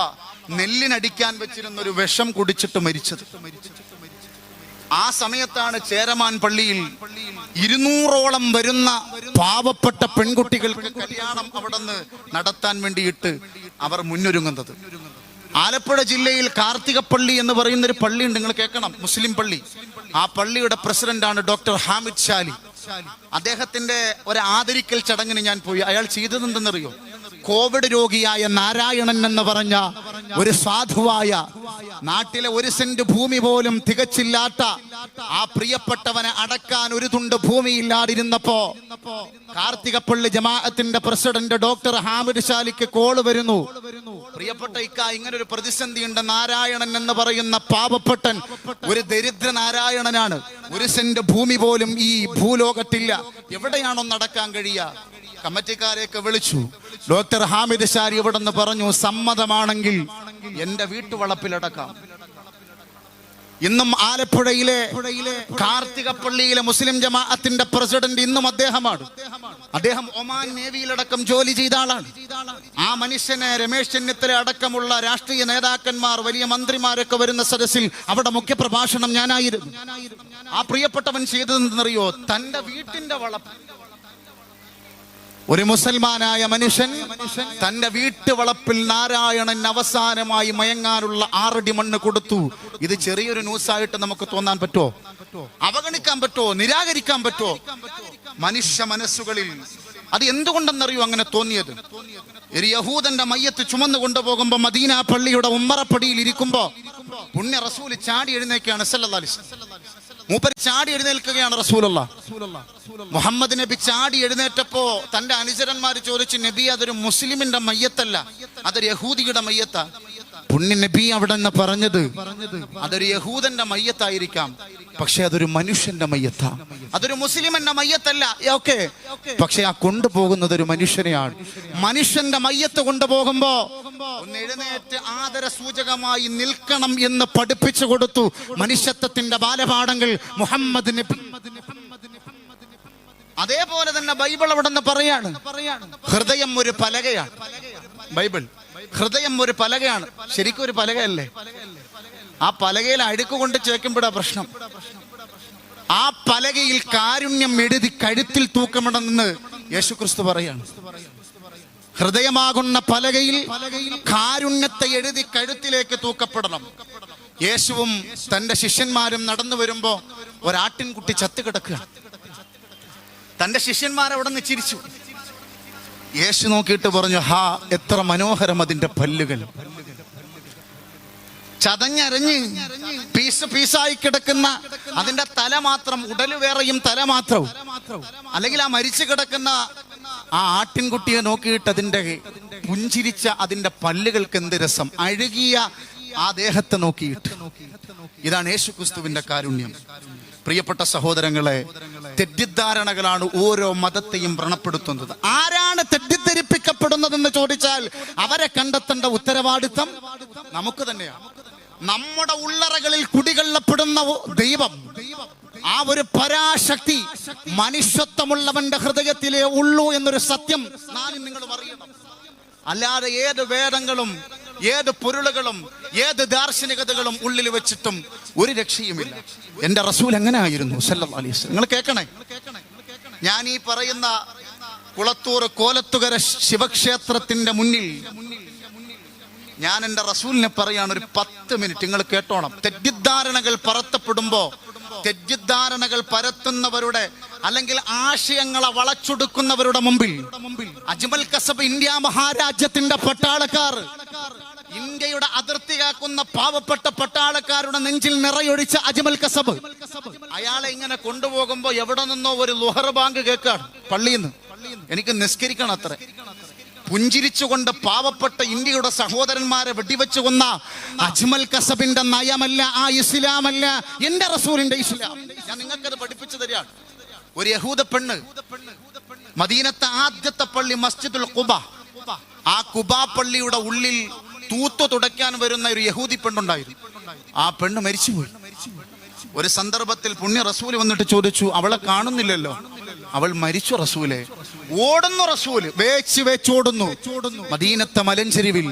നെല്ലിനടിക്കാൻ വെച്ചിരുന്ന ഒരു വിഷം കുടിച്ചിട്ട് മരിച്ചത്. ആ സമയത്താണ് ചേരമാൻ പള്ളിയിൽ 200ഓളം വരുന്ന പാവപ്പെട്ട പെൺകുട്ടികൾക്ക് കല്യാണം അവിടെ നിന്ന് നടത്താൻ വേണ്ടിയിട്ട് അവർ മുന്നൊരുങ്ങുന്നത്. ആലപ്പുഴ ജില്ലയിൽ കാർത്തികപ്പള്ളി എന്ന് പറയുന്ന ഒരു പള്ളിയുണ്ട്, നിങ്ങൾ കേൾക്കണം, മുസ്ലിം പള്ളി. ആ പള്ളിയുടെ പ്രസിഡന്റാണ് ഡോക്ടർ ഹാമിദ് ഷാലി. അദ്ദേഹത്തിന്റെ ഒരു ആദരിക്കൽ ചടങ്ങിന് ഞാൻ പോയി. അയാൾ ചെയ്തതെന്തെന്നറിയോ? കോവിഡ് രോഗിയായ നാരായണൻ എന്ന് പറഞ്ഞ ഒരു സാധുവായ, നാട്ടിലെ 1 സെന്റ് ഭൂമി പോലും തികച്ചില്ലാത്ത ആ പ്രിയപ്പെട്ടവനെ അടക്കാൻ ഒരു തുണ്ട് ഭൂമിയില്ലാതിരുന്നപ്പോ കാർത്തികപ്പള്ളി ജമാഅത്തിന്റെ പ്രസിഡന്റ് ഡോക്ടർ ഹാമിദ് ഷാലിക്ക് കോള് വരുന്നു. പ്രിയപ്പെട്ട ഇക്ക, ഇങ്ങനെ ഒരു പ്രതിസന്ധി ഉണ്ട്. നാരായണൻ എന്ന് പറയുന്ന പാവപ്പെട്ടൻ ഒരു ദരിദ്ര നാരായണനാണ്. 1 സെന്റ് ഭൂമി പോലും ഈ ഭൂലോകത്തില്ല. എവിടെയാണോ നടക്കാൻ കഴിയുക? കമ്മിറ്റിക്കാരെയൊക്കെ വിളിച്ചു. ഡോക്ടർ ഹാമിദ് ഷാരി ഇവിടെ നിന്ന് പറഞ്ഞു, സമ്മതമാണെങ്കിൽ എന്റെ വീട്ടുവളപ്പിലടക്കാം. ഇന്നും ആലപ്പുഴയിലെ കാർത്തികപ്പള്ളിയിലെ മുസ്ലിം ജമാഅത്തിന്റെ പ്രസിഡന്റ് ഇന്നും അദ്ദേഹമാണ്. അദ്ദേഹം ഒമാൻ നേവിയിലടക്കം ജോലി ചെയ്ത ആളാണ്. ആ മനുഷ്യനെ രമേശ് ചെന്നിത്തല അടക്കമുള്ള രാഷ്ട്രീയ നേതാക്കന്മാർ, വലിയ മന്ത്രിമാരൊക്കെ വരുന്ന സദസ്സിൽ അവിടെ മുഖ്യ പ്രഭാഷണം ഞാനായിരുന്നു. ആ പ്രിയപ്പെട്ടവൻ ചെയ്തതെന്നറിയോ? തന്റെ വീട്ടിന്റെ വളപ്പ് ഒരു മുസൽമാനായ മനുഷ്യൻ തന്റെ വീട്ടുവളപ്പിൽ നാരായണൻ അവസാനമായി മയങ്ങാനുള്ള 6 അടി മണ്ണ് കൊടുത്തു. ഇത് ചെറിയൊരു ന്യൂസായിട്ട് നമുക്ക് തോന്നാൻ പറ്റുമോ? അവഗണിക്കാൻ പറ്റുമോ? നിരാകരിക്കാൻ പറ്റുമോ? മനുഷ്യ മനസ്സുകളിൽ അത് എന്തുകൊണ്ടെന്നറിയോ അങ്ങനെ തോന്നിയത്? ഒരു യഹൂദന്റെ മയ്യത്ത് ചുമന്നു കൊണ്ടുപോകുമ്പോ മദീന പള്ളിയുടെ ഉമ്മറപ്പടിയിൽ ഇരിക്കുമ്പോ പുണ്യ റസൂല് ചാടി എഴുന്നേൽക്കുകയാണ്. സല്ലല്ലാഹു അലൈഹി വസല്ലം മൂപ്പര് ചാടി എഴുന്നേൽക്കുകയാണ്. റസൂലുള്ളാഹ് മുഹമ്മദ് നബി ചാടി എഴുന്നേറ്റപ്പോ തന്റെ അനുചരന്മാർ ചോദിച്ചു, നബി അതൊരു മുസ്ലിമിന്റെ മയ്യത്തല്ല, അതൊരു യഹൂദിയുടെ മയ്യത്താ. പുണ്യ നബി അവിടെ നിന്ന് പറഞ്ഞത് അതൊരു യഹൂദന്റെ മയ്യത്തായിരിക്കാം, പക്ഷെ അതൊരു മനുഷ്യന്റെ മയ്യത്താ, അതൊരു മുസ്ലിമിന്റെ മയ്യത്തല്ല. ഓക്കെ, പക്ഷെ ആ കൊണ്ടുപോകുന്നത് ഒരു മനുഷ്യനെയാണ്. മനുഷ്യന്റെ മയ്യത്ത് കൊണ്ടുപോകുമ്പോ ഒന്ന് എഴുന്നേറ്റ് ആദര സൂചകമായി നിൽക്കണം എന്ന് പഠിപ്പിച്ചു കൊടുത്തു മനുഷ്യത്വത്തിന്റെ ബാലപാഠങ്ങൾ മുഹമ്മദ് നബി. അതേപോലെ തന്നെ ബൈബിൾ അവിടെ നിന്ന് പറയാണ്, ഹൃദയം ഒരു പലകയാണ്. ബൈബിൾ ഹൃദയം ഒരു പലകയാണ്. ശരിക്കും ഒരു പലകയല്ലേ? ആ പലകയിൽ അഴുക്ക് കൊണ്ട് ചേക്കുമ്പോഴാ പ്രശ്നം. ആ പലകയിൽ കാരുണ്യം എഴുതി കഴുത്തിൽ തൂക്കമിടണമെന്ന് യേശുക്രിസ്തു പറയാണ്. ഹൃദയമാകുന്ന പലകയിൽ കാരുണ്യത്തെ എഴുതി കഴുത്തിലേക്ക് തൂക്കപ്പെടണം. യേശുവും തന്റെ ശിഷ്യന്മാരും നടന്നു വരുമ്പോ ഒരാട്ടിൻകുട്ടി ചത്തു കിടക്കുക. തന്റെ ശിഷ്യന്മാരവിടെ നിന്ന് ചിരിച്ചു. യേശു നോക്കിയിട്ട് പറഞ്ഞു, ഹാ എത്ര മനോഹരം അതിന്റെ പല്ലുകൾ. ചതഞ്ഞരഞ്ഞ് പീസ് പീസായി കിടക്കുന്ന അതിന്റെ തല മാത്രം, ഉടല് വേറെയും തല മാത്രവും. അല്ലെങ്കിൽ ആ മരിച്ചു കിടക്കുന്ന ആ ആട്ടിൻകുട്ടിയെ നോക്കിയിട്ട് അതിന്റെ പുഞ്ചിരിച്ച അതിന്റെ പല്ലുകൾക്ക് എന്ത് രസം, അഴുകിയ ആ ദേഹത്തെ നോക്കിയിട്ട്. ഇതാണ് യേശുക്രിസ്തുവിന്റെ കാരുണ്യം. പ്രിയപ്പെട്ട സഹോദരങ്ങളെ, തെറ്റിദ്ധാരണകളാണ് ഓരോ മതത്തെയും വ്രണപ്പെടുത്തുന്നത്. ആരാണ് തെറ്റിദ്ധരിപ്പിക്കപ്പെടുന്നതെന്ന് ചോദിച്ചാൽ അവരെ കണ്ടെത്തേണ്ട ഉത്തരവാദിത്തം നമുക്ക് തന്നെയാണ്. നമ്മുടെ ഉള്ളറകളിൽ കുടികൊള്ളപ്പെടുന്ന ദൈവം, ആ ഒരു പരാശക്തി മനുഷ്യത്വമുള്ളവന്റെ ഹൃദയത്തിലേ ഉള്ളൂ എന്നൊരു സത്യം നാനും നിങ്ങളും അറിയണം. അല്ലാതെ ഏത് വേദങ്ങളും ഏത് പൊരുളുകളും ഏത് ദാർശനികതകളും ഉള്ളിൽ വെച്ചിട്ടും ഒരു രക്ഷയുമില്ല. എന്റെ റസൂൽ എങ്ങനെ ആയിരുന്നു സല്ലല്ലാഹു അലൈഹി വസല്ലം? നിങ്ങൾ കേൾക്കണേ. ഞാൻ ഈ പറയുന്ന കുളത്തൂർ കോലത്തുകര ശിവക്ഷേത്രത്തിന്റെ മുന്നിൽ ഞാൻ എന്റെ റസൂലിനെ പറയാണ്, ഒരു 10 മിനിറ്റ് നിങ്ങൾ കേട്ടോണം. തെറ്റിദ്ധാരണകൾ പരത്തപ്പെടുമ്പോ, തെറ്റിദ്ധാരണകൾ പരത്തുന്നവരുടെ അല്ലെങ്കിൽ ആശയങ്ങളെ വളച്ചൊടുക്കുന്നവരുടെ മുമ്പിൽ അജ്മൽ കസബ് ഇന്ത്യ മഹാരാജ്യത്തിന്റെ പട്ടാളക്കാർ, ഇന്ത്യയുടെ അതിർത്തി കാക്കുന്ന പാവപ്പെട്ട പട്ടാളക്കാരുടെ നെഞ്ചിൽ നിറയൊഴിച്ച അജ്മൽ കസബ്, അയാളെ ഇങ്ങനെ കൊണ്ടുപോകുമ്പോ എവിടെ നിന്നോ ഒരു ലുഹർ ബാങ്ക് കേൾക്കാണ് പള്ളിയിൽ നിന്ന്. എനിക്ക് നിസ്കരിക്കണം അത്ര. പുഞ്ചിരിച്ചുകൊണ്ട് പാവപ്പെട്ട ഇന്ത്യയുടെ സഹോദരന്മാരെ വെടിവെച്ചു കൊന്ന അജ്മൽ കസബിന്റെ നയമല്ല, ആ ഇസ്ലാമല്ല എന്റെ റസൂലിന്റെ ഇസ്ലാം. ഞാൻ നിങ്ങൾക്കത് പഠിപ്പിച്ചു തരികയാണ്. ഒരു യഹൂദ പെണ്ണ്, മദീനത്തെ ആദ്യത്തെ പള്ളി മസ്ജിദുൽ ഖുബ, ആ ഖുബാ പള്ളിയുടെ ഉള്ളിൽ തൂത്തു തുടയ്ക്കാൻ വരുന്ന ഒരു യഹൂദി പെണ്ണുണ്ടായിരുന്നു. ആ പെണ്ണ് മരിച്ചുപോയി. ഒരു സന്ദർഭത്തിൽ പുണ്യ റസൂല് വന്നിട്ട് ചോദിച്ചു, അവളെ കാണുന്നില്ലല്ലോ, അവൾ മരിച്ചു റസൂലെ. ഓടുന്നു റസൂല്, വേച്ചോടുന്നു. മദീനത്തെ മലഞ്ചെരിവിൽ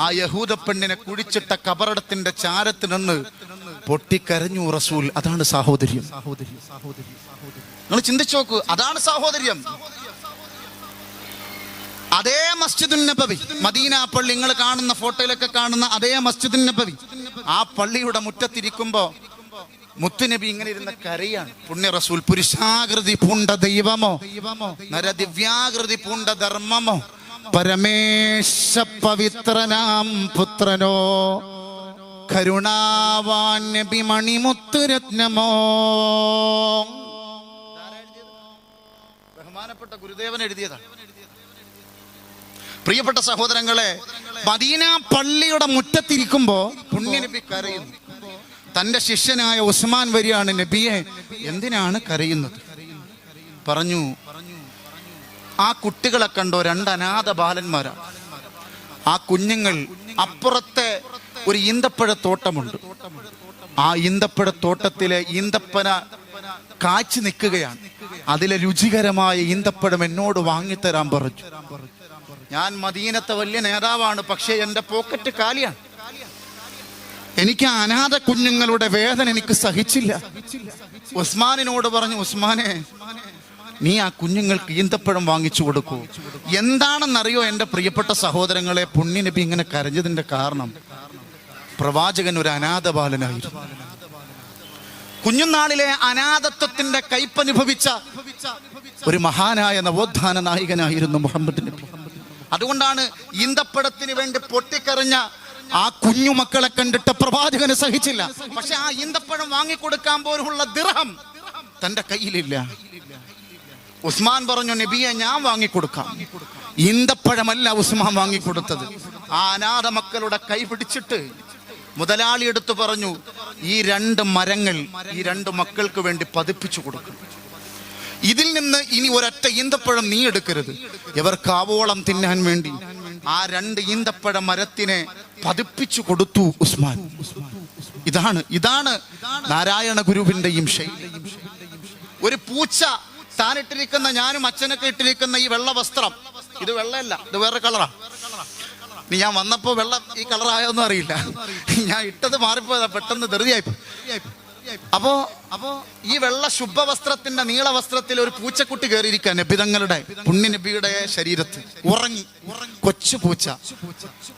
ആ യഹൂദ പെണ്ണിനെ കുഴിച്ചിട്ട കബറടത്തിന്റെ ചാരത്ത് നിന്ന് പൊട്ടിക്കരഞ്ഞു റസൂൽ. അതാണ് സാഹോദര്യം. നിങ്ങൾ ചിന്തിച്ചു നോക്കൂ, അതാണ് സാഹോദര്യം. അതേ മസ്ജിദുൻ നബവി, മദീന പള്ളി, നിങ്ങൾ കാണുന്ന ഫോട്ടോയിലൊക്കെ കാണുന്ന അതേ മസ്ജിദുൻ നബവി, ആ പള്ളിയുടെ മുറ്റത്തിരിക്കുമ്പോ മുത്തുനബി ഇങ്ങനെ ഇരുന്ന കരയാണ്. പുണ്യ റസൂൽ, പുരുഷാകൃതി പൂണ്ട ദൈവമോ നരദിവ്യാകൃതി പൂണ്ട ധർമ്മമോ പരമേശ പവിത്രനാം പുത്രനോ കരുണാവാൻ നബി മണിമുത്തുരത്നമോ. ബഹുമാനപ്പെട്ട ഗുരുദേവൻ എഴുതിയതാണ്. പ്രിയപ്പെട്ട സഹോദരങ്ങളെ, മദീന പള്ളിയുടെ മുറ്റത്തിരിക്കുമ്പോ പുണ്യനബി കരയുന്നു. തന്റെ ശിഷ്യനായ ഉസ്മാൻ വരിയാണ്, നബിയെ എന്തിനാണ് കരയുന്നത്? പറഞ്ഞു, ആ കുട്ടികളെ കണ്ടോ, 2 അനാഥ ബാലന്മാരാണ്. ആ കുഞ്ഞുങ്ങൾ, അപ്പുറത്തെ ഒരു ഈന്തപ്പഴത്തോട്ടമുണ്ട്. ആ ഈന്തപ്പഴത്തോട്ടത്തിലെ ഈന്തപ്പന കാച്ചു നിൽക്കുകയാണ്. അതിലെ രുചികരമായ ഈന്തപ്പഴം എന്നോട് വാങ്ങിത്തരാൻ പറഞ്ഞു. ഞാൻ മദീനത്തെ വലിയ നേതാവാണ്, പക്ഷേ എന്റെ പോക്കറ്റ് കാലിയാണ്. എനിക്ക് അനാഥ കുഞ്ഞുങ്ങളുടെ വേദന എനിക്ക് സഹിച്ചില്ല. ഉസ്മാനിനോട് പറഞ്ഞു, ഉസ്മാനെ നീ ആ കുഞ്ഞുങ്ങൾക്ക് ഈന്തപ്പഴം വാങ്ങിച്ചു കൊടുക്കൂ. എന്താണെന്നറിയോ എൻ്റെ പ്രിയപ്പെട്ട സഹോദരങ്ങളെ, പുണ്യ നബി ഇങ്ങനെ കരഞ്ഞതിൻ്റെ കാരണം പ്രവാചകൻ ഒരു അനാഥ ബാലനായിരുന്നു. കുഞ്ഞുനാളിലെ അനാഥത്വത്തിന്റെ കയ്പനുഭവിച്ച ഒരു മഹാനായ നവോത്ഥാന നായകനായിരുന്നു മുഹമ്മദ് നബി. അതുകൊണ്ടാണ് ഈന്തപ്പഴത്തിന് വേണ്ടി പൊട്ടിക്കരഞ്ഞ ആ കുഞ്ഞുമക്കളെ കണ്ടിട്ട് പ്രവാചകന് സഹിച്ചില്ല. പക്ഷെ ആ ഈന്തപ്പഴം വാങ്ങിക്കൊടുക്കാൻ പോലുള്ള ദിർഹം തന്റെ കയ്യിലില്ല. ഉസ്മാൻ പറഞ്ഞു, നബിയെ ഞാൻ വാങ്ങിക്കൊടുക്കാം. ഈന്തപ്പഴമല്ല ഉസ്മാൻ വാങ്ങിക്കൊടുത്തത്. ആ അനാഥ മക്കളുടെ കൈ പിടിച്ചിട്ട് മുതലാളി എടുത്തു പറഞ്ഞു, ഈ 2 മരങ്ങൾ ഈ 2 മക്കൾക്ക് വേണ്ടി പതിപ്പിച്ചു കൊടുക്കും. ഇതിൽ നിന്ന് ഇനി ഒരൊറ്റ ഈന്തപ്പഴം നീ എടുക്കരുത്. ഇവർക്ക് ആവോളം തിന്നാൻ വേണ്ടി ആ 2 ഈന്തപ്പഴ മരത്തിനെ പതിപ്പിച്ചു കൊടുത്തു ഉസ്മാൻ. ഇതാണ് നാരായണ ഗുരുവിന്റെയും ശൈലി. ഒരു പൂച്ച താനിട്ടിരിക്കുന്ന, ഞാനും അച്ഛനൊക്കെ ഇട്ടിരിക്കുന്ന ഈ വെള്ള വസ്ത്രം, ഇത് വെള്ളയല്ല, ഇത് വേറെ കളറാ. ഞാൻ വന്നപ്പോ വെള്ളം ഈ കളറായൊന്നും അറിയില്ല. ഞാൻ ഇട്ടത് മാറിപ്പോയതാ, പെട്ടെന്ന് ധൃതിയായിപ്പോ. അപ്പോ ഈ വെള്ള ശുഭവസ്ത്രത്തിന്റെ നീള വസ്ത്രത്തിൽ ഒരു പൂച്ചക്കുട്ടി കയറിയിരിക്കുക നബിതങ്ങളുടെ പുണ്യ നബിയുടെ ശരീരത്ത്. ഉറങ്ങി, കൊച്ചു പൂച്ച.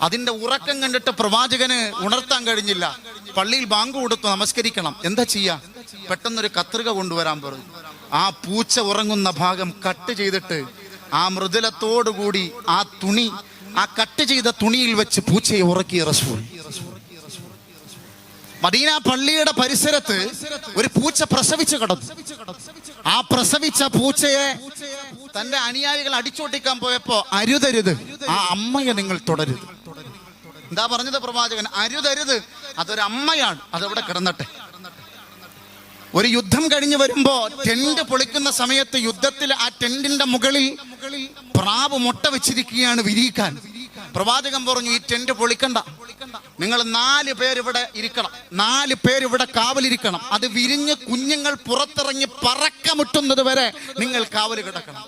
അതിന്റെ ഉറക്കം കണ്ടിട്ട് പ്രവാചകന് ഉണർത്താൻ കഴിഞ്ഞില്ല. പള്ളിയിൽ ബാങ്ക് കൊടുത്തു, നമസ്കരിക്കണം. എന്താ ചെയ്യാ? പെട്ടെന്നൊരു കത്രിക കൊണ്ടുവരാൻ പറഞ്ഞു. ആ പൂച്ച ഉറങ്ങുന്ന ഭാഗം കട്ട് ചെയ്തിട്ട് ആ മൃദുലത്തോടുകൂടി ആ തുണി, ആ കട്ട് ചെയ്ത തുണിയിൽ വെച്ച് പൂച്ചയെ ഉറക്കിയ റസൂൽ. മദീന പള്ളിയുടെ പരിസരത്ത് ഒരു പൂച്ച പ്രസവിച്ചു കിടന്നു. ആ പ്രസവിച്ച പൂച്ചയെ തന്റെ അനുയായികൾ അടിച്ചോട്ടിക്കാൻ പോയപ്പോ, അരുതരുത്, ആ അമ്മയെ നിങ്ങൾ തുടരുത്. എന്താ പറഞ്ഞത് പ്രവാചകൻ? അരുതരുത്, അതൊരു അമ്മയാണ്, അതവിടെ കിടന്നട്ടെ. ഒരു യുദ്ധം കഴിഞ്ഞ് വരുമ്പോ ടെന്റ് പൊളിക്കുന്ന സമയത്ത് യുദ്ധത്തിൽ ആ ടെന്റിന്റെ മുകളിൽ പ്രാവ് മുട്ട വെച്ചിരിക്കുകയാണ് വിരിയിക്കാൻ. പ്രവാചകൻ പറഞ്ഞു, ഈ ടെന്റ് പൊളിക്കണ്ട, നിങ്ങൾ 4 പേരിവിടെ ഇരിക്കണം, 4 പേരിവിടെ കാവലിരിക്കണം. അത് വിരിഞ്ഞ് കുഞ്ഞുങ്ങൾ പുറത്തിറങ്ങി പറക്കമുട്ടുന്നത് വരെ നിങ്ങൾ കാവൽ കിടക്കണം.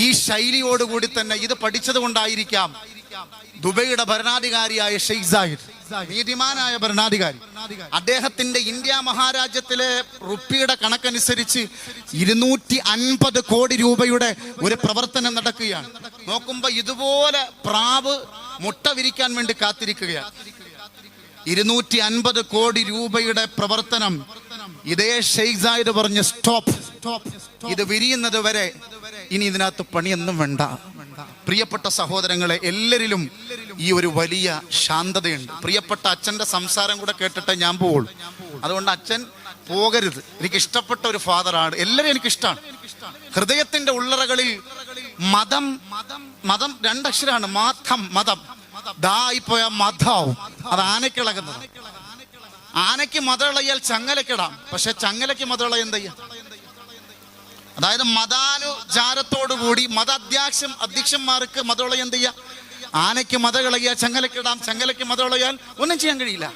ഈ ശൈലിയോടുകൂടി തന്നെ ഇത് പഠിച്ചത് കൊണ്ടായിരിക്കാം ദുബൈയുടെ ഭരണാധികാരിയായ ഷെയ്ഖ് സായിദ്, നീതിമാനായ ഭരണാധികാരി, അദ്ദേഹത്തിന്റെ ഇന്ത്യ മഹാരാജ്യത്തിലെ റുപ്പിയുടെ കണക്കനുസരിച്ച് 250 കോടി രൂപയുടെ ഒരു പ്രവർത്തനം നടക്കുകയാണ്. നോക്കുമ്പോ ഇതുപോലെ പ്രാവ് മുട്ട വിരിക്കാൻ വേണ്ടി കാത്തിരിക്കുകയാണ്. 250 കോടി രൂപയുടെ പ്രവർത്തനം. ഇതേ ഷെയ്ഖ് സായിദ് പറഞ്ഞ്, സ്റ്റോപ്പ്, ഇത് വിരിയുന്നത് വരെ ഇനി ഇതിനകത്ത് പണിയൊന്നും വേണ്ട. പ്രിയപ്പെട്ട സഹോദരങ്ങളെ, എല്ലാവരിലും ഈ ഒരു വലിയ ശാന്തതയുണ്ട്. പ്രിയപ്പെട്ട അച്ഛന്റെ സംസാരം കൂടെ കേട്ടിട്ട് ഞാൻ പോകുള്ളൂ. അതുകൊണ്ട് അച്ഛൻ പോകരുത്. എനിക്ക് ഇഷ്ടപ്പെട്ട ഒരു ഫാദറാണ്, എല്ലാവരും എനിക്കിഷ്ടമാണ്. ഹൃദയത്തിന്റെ ഉള്ളറകളിൽ മതം 2 അക്ഷരമാണ്. മതം ദായിപ്പോയ മതാവും, അത് ആനക്കിളകുന്നത്. ആനയ്ക്ക് മതമിളയാൽ ചങ്ങലക്കിടാം, പക്ഷെ ചങ്ങലയ്ക്ക് മതമിളയ എന്ത് ചെയ്യാം? അതായത് മതാനുചാരത്തോടുകൂടി അധ്യക്ഷന്മാർക്ക് മതമിളയ എന്ത് ചെയ്യാം? ആനയ്ക്ക് മതമിളയാൽ ചങ്ങലക്കിടാം, ചങ്ങലയ്ക്ക് മതമിളയാൽ ഒന്നും ചെയ്യാൻ കഴിയില്ല.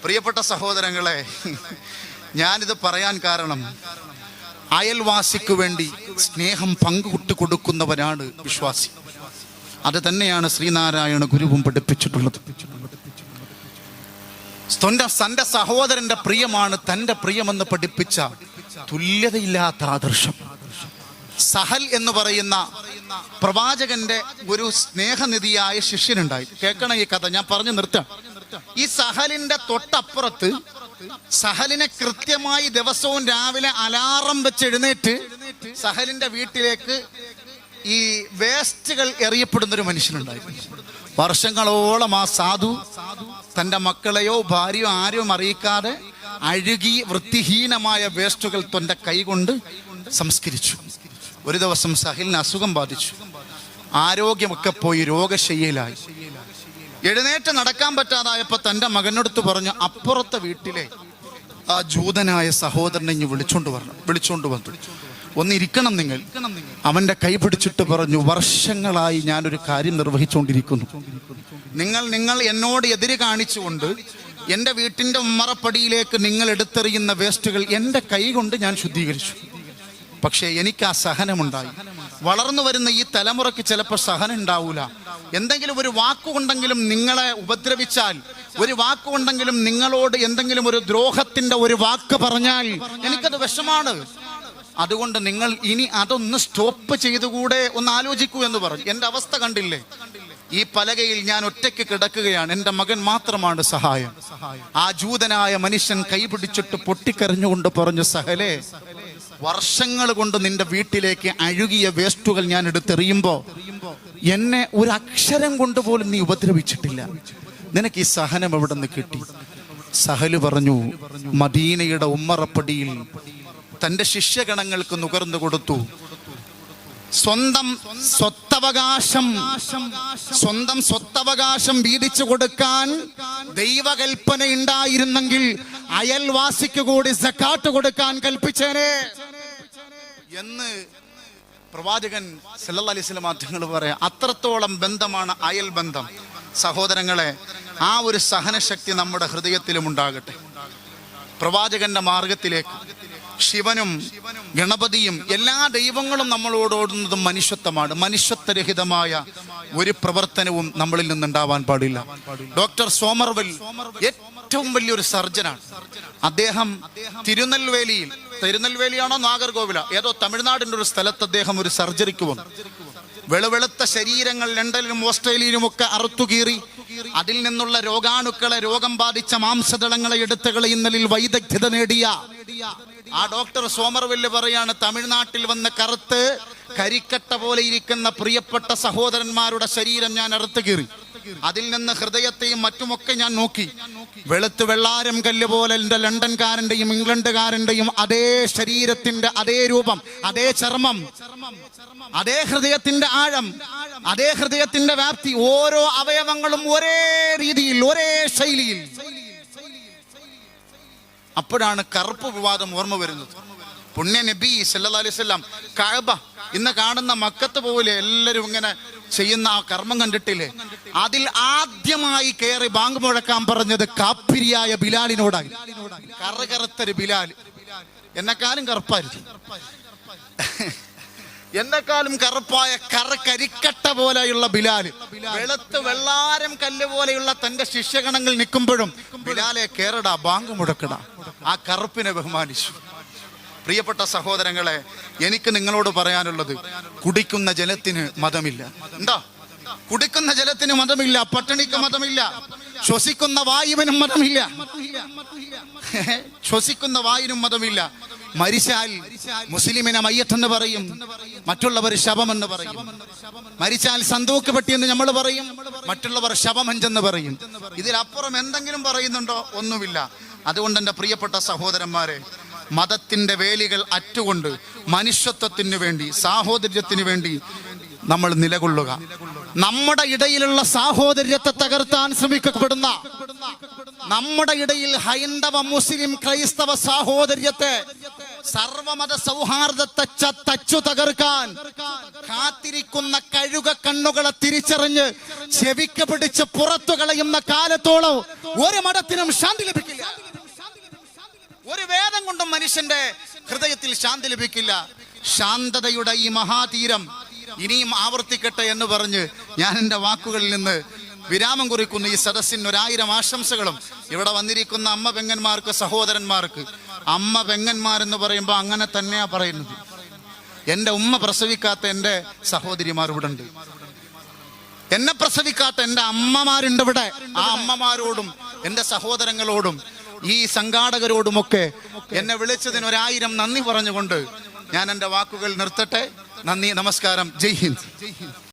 പ്രിയപ്പെട്ട സഹോദരങ്ങളെ, ഞാനിത് പറയാൻ കാരണം, അയൽവാസിക്ക് വേണ്ടി സ്നേഹം പങ്കുവിട്ട് കൊടുക്കുന്നവരാണ് വിശ്വാസി. അത് തന്നെയാണ് ശ്രീനാരായണ ഗുരുവും പഠിപ്പിച്ചിട്ടുള്ളത്. തന്റെ സഹോദരന്റെ പ്രിയമാണ് തന്റെ പ്രിയമെന്ന് പഠിപ്പിച്ച തുല്യതയില്ലാത്ത ആദർശം. സഹൽ എന്ന് പറയുന്ന പ്രവാചകന്റെ ഒരു സ്നേഹനിധിയായ ശിഷ്യനുണ്ടായി. കേൾക്കണം ഈ കഥ, ഞാൻ പറഞ്ഞു നിർത്താം. ഈ സഹലിന്റെ തൊട്ടപ്പുറത്ത് സഹലിനെ കൃത്യമായി ദിവസവും രാവിലെ അലാറം വെച്ച് എഴുന്നേറ്റ് സഹലിന്റെ വീട്ടിലേക്ക് ഈ വേസ്റ്റുകൾ എറിയപ്പെടുന്ന ഒരു മനുഷ്യനുണ്ടായി. വർഷങ്ങളോളം ആ സാധു തന്റെ മക്കളെയോ ഭാര്യയോ ആരും അറിയിക്കാതെ അഴുകി വൃത്തിഹീനമായ വേസ്റ്റുകൾ തന്റെ കൈകൊണ്ട് സംസ്കരിച്ചു. ഒരു ദിവസം സഹിലിന് അസുഖം ബാധിച്ചു. ആരോഗ്യമൊക്കെ പോയി രോഗശയ്യയിലായി. എഴുന്നേറ്റ് നടക്കാൻ പറ്റാതായപ്പോ തന്റെ മകനടുത്ത് പറഞ്ഞു, അപ്പുറത്തെ വീട്ടിലെ ആ ജൂതനായ സഹോദരനെ ഇനി വിളിച്ചോണ്ട് വന്നു, ഒന്നിരിക്കണം നിങ്ങൾ. അവന്റെ കൈ പിടിച്ചിട്ട് പറഞ്ഞു, വർഷങ്ങളായി ഞാനൊരു കാര്യം നിർവഹിച്ചുകൊണ്ടിരിക്കുന്നു. നിങ്ങൾ എന്നോട് എതിര് കാണിച്ചുകൊണ്ട് എൻ്റെ വീട്ടിൻ്റെ ഉമ്മറപ്പടിയിലേക്ക് നിങ്ങൾ എടുത്തെറിയുന്ന വേസ്റ്റുകൾ എൻ്റെ കൈ കൊണ്ട് ഞാൻ ശുദ്ധീകരിച്ചു. പക്ഷേ എനിക്ക് ആ സഹനമുണ്ടായി. വളർന്നു വരുന്ന ഈ തലമുറയ്ക്ക് ചിലപ്പോൾ സഹനം ഉണ്ടാവൂല. എന്തെങ്കിലും ഒരു വാക്കുകൊണ്ടെങ്കിലും നിങ്ങളെ ഉപദ്രവിച്ചാൽ, ഒരു വാക്കുകൊണ്ടെങ്കിലും നിങ്ങളോട് എന്തെങ്കിലും ഒരു ദ്രോഹത്തിന്റെ ഒരു വാക്ക് പറഞ്ഞാൽ എനിക്കത് വിഷമാണ്. അതുകൊണ്ട് നിങ്ങൾ ഇനി അതൊന്ന് സ്റ്റോപ്പ് ചെയ്തുകൂടെ, ഒന്ന് ആലോചിക്കൂ എന്ന് പറഞ്ഞു. എൻ്റെ അവസ്ഥ കണ്ടില്ലേ? ഈ പലകയിൽ ഞാൻ ഒറ്റയ്ക്ക് കിടക്കുകയാണ്, എൻ്റെ മകൻ മാത്രമാണ് സഹായം. ആ ജൂതനായ മനുഷ്യൻ കൈപിടിച്ചിട്ട് പൊട്ടിക്കരഞ്ഞുകൊണ്ട് പറഞ്ഞു, സഹലേ, വർഷങ്ങൾ കൊണ്ട് നിന്റെ വീട്ടിലേക്ക് അഴുകിയ വേസ്റ്റുകൾ ഞാൻ എടുത്തെറിയുമ്പോ എന്നെ ഒരു അക്ഷരം കൊണ്ട് പോലും നീ ഉപദ്രവിച്ചിട്ടില്ല. നിനക്ക് ഈ സഹനം എവിടെ നിന്ന് കിട്ടി? സഹല് പറഞ്ഞു, മദീനയുടെ ഉമ്മറപ്പടിയിൽ തന്റെ ശിഷ്യഗണങ്ങൾക്ക് നുകർന്നു കൊടുത്തു. സ്വന്തം സ്വത്തവകാശം വീതിച്ചു കൊടുക്കാൻ ദൈവകൽപ്പന ഉണ്ടായിരുന്നെങ്കിൽ അയൽവാസിക്ക് കൂടി സക്കാത്ത് കൊടുക്കാൻ കൽപ്പിച്ചേനെ എന്ന് പ്രവാചകൻ സല്ലല്ലാഹു അലൈഹി വസല്ലം തങ്ങൾ പറയാം. അത്രത്തോളം ബന്ധമാണ് അയൽ ബന്ധം. സഹോദരങ്ങളെ, ആ ഒരു സഹനശക്തി നമ്മുടെ ഹൃദയത്തിലും ഉണ്ടാകട്ടെ. പ്രവാചകന്റെ മാർഗത്തിലേക്ക് ശിവനും ഗണപതിയും എല്ലാ ദൈവങ്ങളും നമ്മളോട് ഓടുന്നതും മനുഷ്യത്വമാണ്. മനുഷ്യത്വരഹിതമായ ഒരു പ്രവർത്തനവും നമ്മളിൽ നിന്നുണ്ടാവാൻ പാടില്ല. ഡോക്ടർ സോമർവെൽ ഏറ്റവും വലിയൊരു സർജനാണ്. അദ്ദേഹം തിരുനെൽവേലിയാണോ നാഗർകോവിലോ ഏതോ തമിഴ്നാടിൻ്റെ ഒരു സ്ഥലത്ത് അദ്ദേഹം ഒരു സർജറിക്ക് വന്നു. വെളുവെളുത്ത ശരീരങ്ങൾ ലണ്ടനിലും ഓസ്ട്രേലിയയിലും ഒക്കെ അറുത്തുകീറി അതിൽ നിന്നുള്ള രോഗാണുക്കളെ, രോഗം ബാധിച്ച മാംസദളങ്ങളെ എടുത്ത് കളയുന്നതിൽ വൈദഗ്ധ്യത നേടിയ ആ ഡോക്ടർ സോമർവെല്ല് പറയാണ്, തമിഴ്നാട്ടിൽ വന്ന് കറുത്ത് കരിക്കട്ട പോലെ ഇരിക്കുന്ന പ്രിയപ്പെട്ട സഹോദരന്മാരുടെ ശരീരം ഞാൻ അറുത്തു കീറി. അതിൽ നിന്ന് ഹൃദയത്തെയും മറ്റുമൊക്കെ ഞാൻ നോക്കി. വെളുത്ത് വെള്ളാരം കല്ല് പോലെ എൻ്റെ ലണ്ടൻകാരൻ്റെയും ഇംഗ്ലണ്ടുകാരൻ്റെയും അതേ ശരീരത്തിന്റെ അതേ രൂപം, അതേ ചർമ്മം, അതേ ഹൃദയത്തിന്റെ ആഴം, അതേ ഹൃദയത്തിന്റെ വ്യാപ്തി, ഓരോ അവയവങ്ങളും ഒരേ രീതിയിൽ, ഒരേ ശൈലിയിൽ. അപ്പോഴാണ് കറുപ്പ് വിവാദം ഓർമ്മ വരുന്നത്. പുണ്യ നബി സല്ലല്ലാഹു അലൈഹി വസല്ലം കഅബ ഇന്ന് കാണുന്ന മക്കത്ത് പോലെ എല്ലാവരും ഇങ്ങനെ ചെയ്യുന്ന ആ കർമ്മം കണ്ടിട്ടില്ലേ? അതിൽ ആദ്യമായി കയറി ബാങ്ക് മുഴക്കാൻ പറഞ്ഞത് കാപ്പിരിയായ ബിലാലിനോടായി. കറുകറുത്തൊരു ബിലാൽ, എന്നെക്കാളും കറുപ്പായിരുന്നു, എന്നെക്കാളും കറുപ്പായ കരിക്കട്ട പോലെയുള്ള ബിലാൽ, വെളുത്ത് വെള്ളാരം കല്ല് പോലെയുള്ള തന്റെ ശിഷ്യഗണങ്ങൾ നിൽക്കുമ്പോഴും ബിലാലെ കേറടാ, ബാങ്ക് മുടക്കടാ, ആ കറുപ്പിനെ ബഹുമാനിച്ചു. പ്രിയപ്പെട്ട സഹോദരങ്ങളെ, എനിക്ക് നിങ്ങളോട് പറയാനുള്ളത്, കുടിക്കുന്ന ജലത്തിന് മതമില്ല. എന്താ? കുടിക്കുന്ന ജലത്തിന് മതമില്ല, പട്ടിണിക്ക് മതമില്ല, ശ്വസിക്കുന്ന വായുവിനും മതമില്ല, ശ്വസിക്കുന്ന വായുവിനും മതമില്ല. മരിച്ചാൽ മുസ്ലിമിനെ മയ്യത്തെന്ന് പറയും, മറ്റുള്ളവർ ശവമെന്ന് പറയും. മരിച്ചാൽ സന്തൂക്ക് പെട്ടിയെന്ന് നമ്മൾ പറയും, മറ്റുള്ളവർ ശവമഞ്ചെന്ന് പറയും. ഇതിലപ്പുറം എന്തെങ്കിലും പറയുന്നുണ്ടോ? ഒന്നുമില്ല. അതുകൊണ്ട് എൻ്റെ പ്രിയപ്പെട്ട സഹോദരന്മാരെ, മതത്തിന്റെ വേലികൾ അറ്റുകൊണ്ട് മനുഷ്യത്വത്തിന് വേണ്ടി, സാഹോദര്യത്തിന് വേണ്ടി നമ്മൾ നിലകൊള്ളുക. നമ്മുടെ ഇടയിലുള്ള സാഹോദര്യത്തെ തകർത്താൻ ശ്രമിക്കപ്പെടുന്ന, നമ്മുടെ ഇടയിൽ ഹൈന്ദവ മുസ്ലിം ക്രൈസ്തവ സാഹോദര്യത്തെ, സർവമത സൗഹാർദ്ദത്തെ തച്ചു തകർക്കാൻ കാത്തിരിക്കുന്ന കഴുക കണ്ണുകളെ തിരിച്ചറിഞ്ഞ് ചെവിക്ക് പിടിച്ച് പുറത്തു കളയുന്ന കാലത്തോളം ഒരു മതത്തിനും ശാന്തി ലഭിക്കില്ല. ഒരു വേദം കൊണ്ടും മനുഷ്യന്റെ ഹൃദയത്തിൽ ശാന്തി ലഭിക്കില്ല. ശാന്തതയുടെ ഈ മഹാതീരം ഇനിയും ആവർത്തിക്കട്ടെ എന്ന് പറഞ്ഞ് ഞാൻ എൻ്റെ വാക്കുകളിൽ നിന്ന് വിരാമം കുറിക്കുന്ന ഈ സദസ്സിന് 1000 ആശംസകളും ഇവിടെ വന്നിരിക്കുന്ന അമ്മ പെങ്ങന്മാർക്ക്, സഹോദരന്മാർക്ക്. അമ്മ പെങ്ങന്മാരെന്ന് പറയുമ്പോൾ അങ്ങനെ തന്നെയാ പറയുന്നത്. എൻ്റെ ഉമ്മ പ്രസവിക്കാത്ത എൻ്റെ സഹോദരിമാർ ഇവിടെ ഉണ്ട്, എന്നെ പ്രസവിക്കാത്ത എൻ്റെ അമ്മമാരുണ്ട് ഇവിടെ. ആ അമ്മമാരോടും എൻ്റെ സഹോദരങ്ങളോടും ഈ സംഘാടകരോടുമൊക്കെ എന്നെ വിളിച്ചതിന് 1000 നന്ദി പറഞ്ഞുകൊണ്ട് ഞാൻ എൻ്റെ വാക്കുകൾ നിർത്തട്ടെ. നന്ദി, നമസ്കാരം, ജയ് ഹിന്ദ്.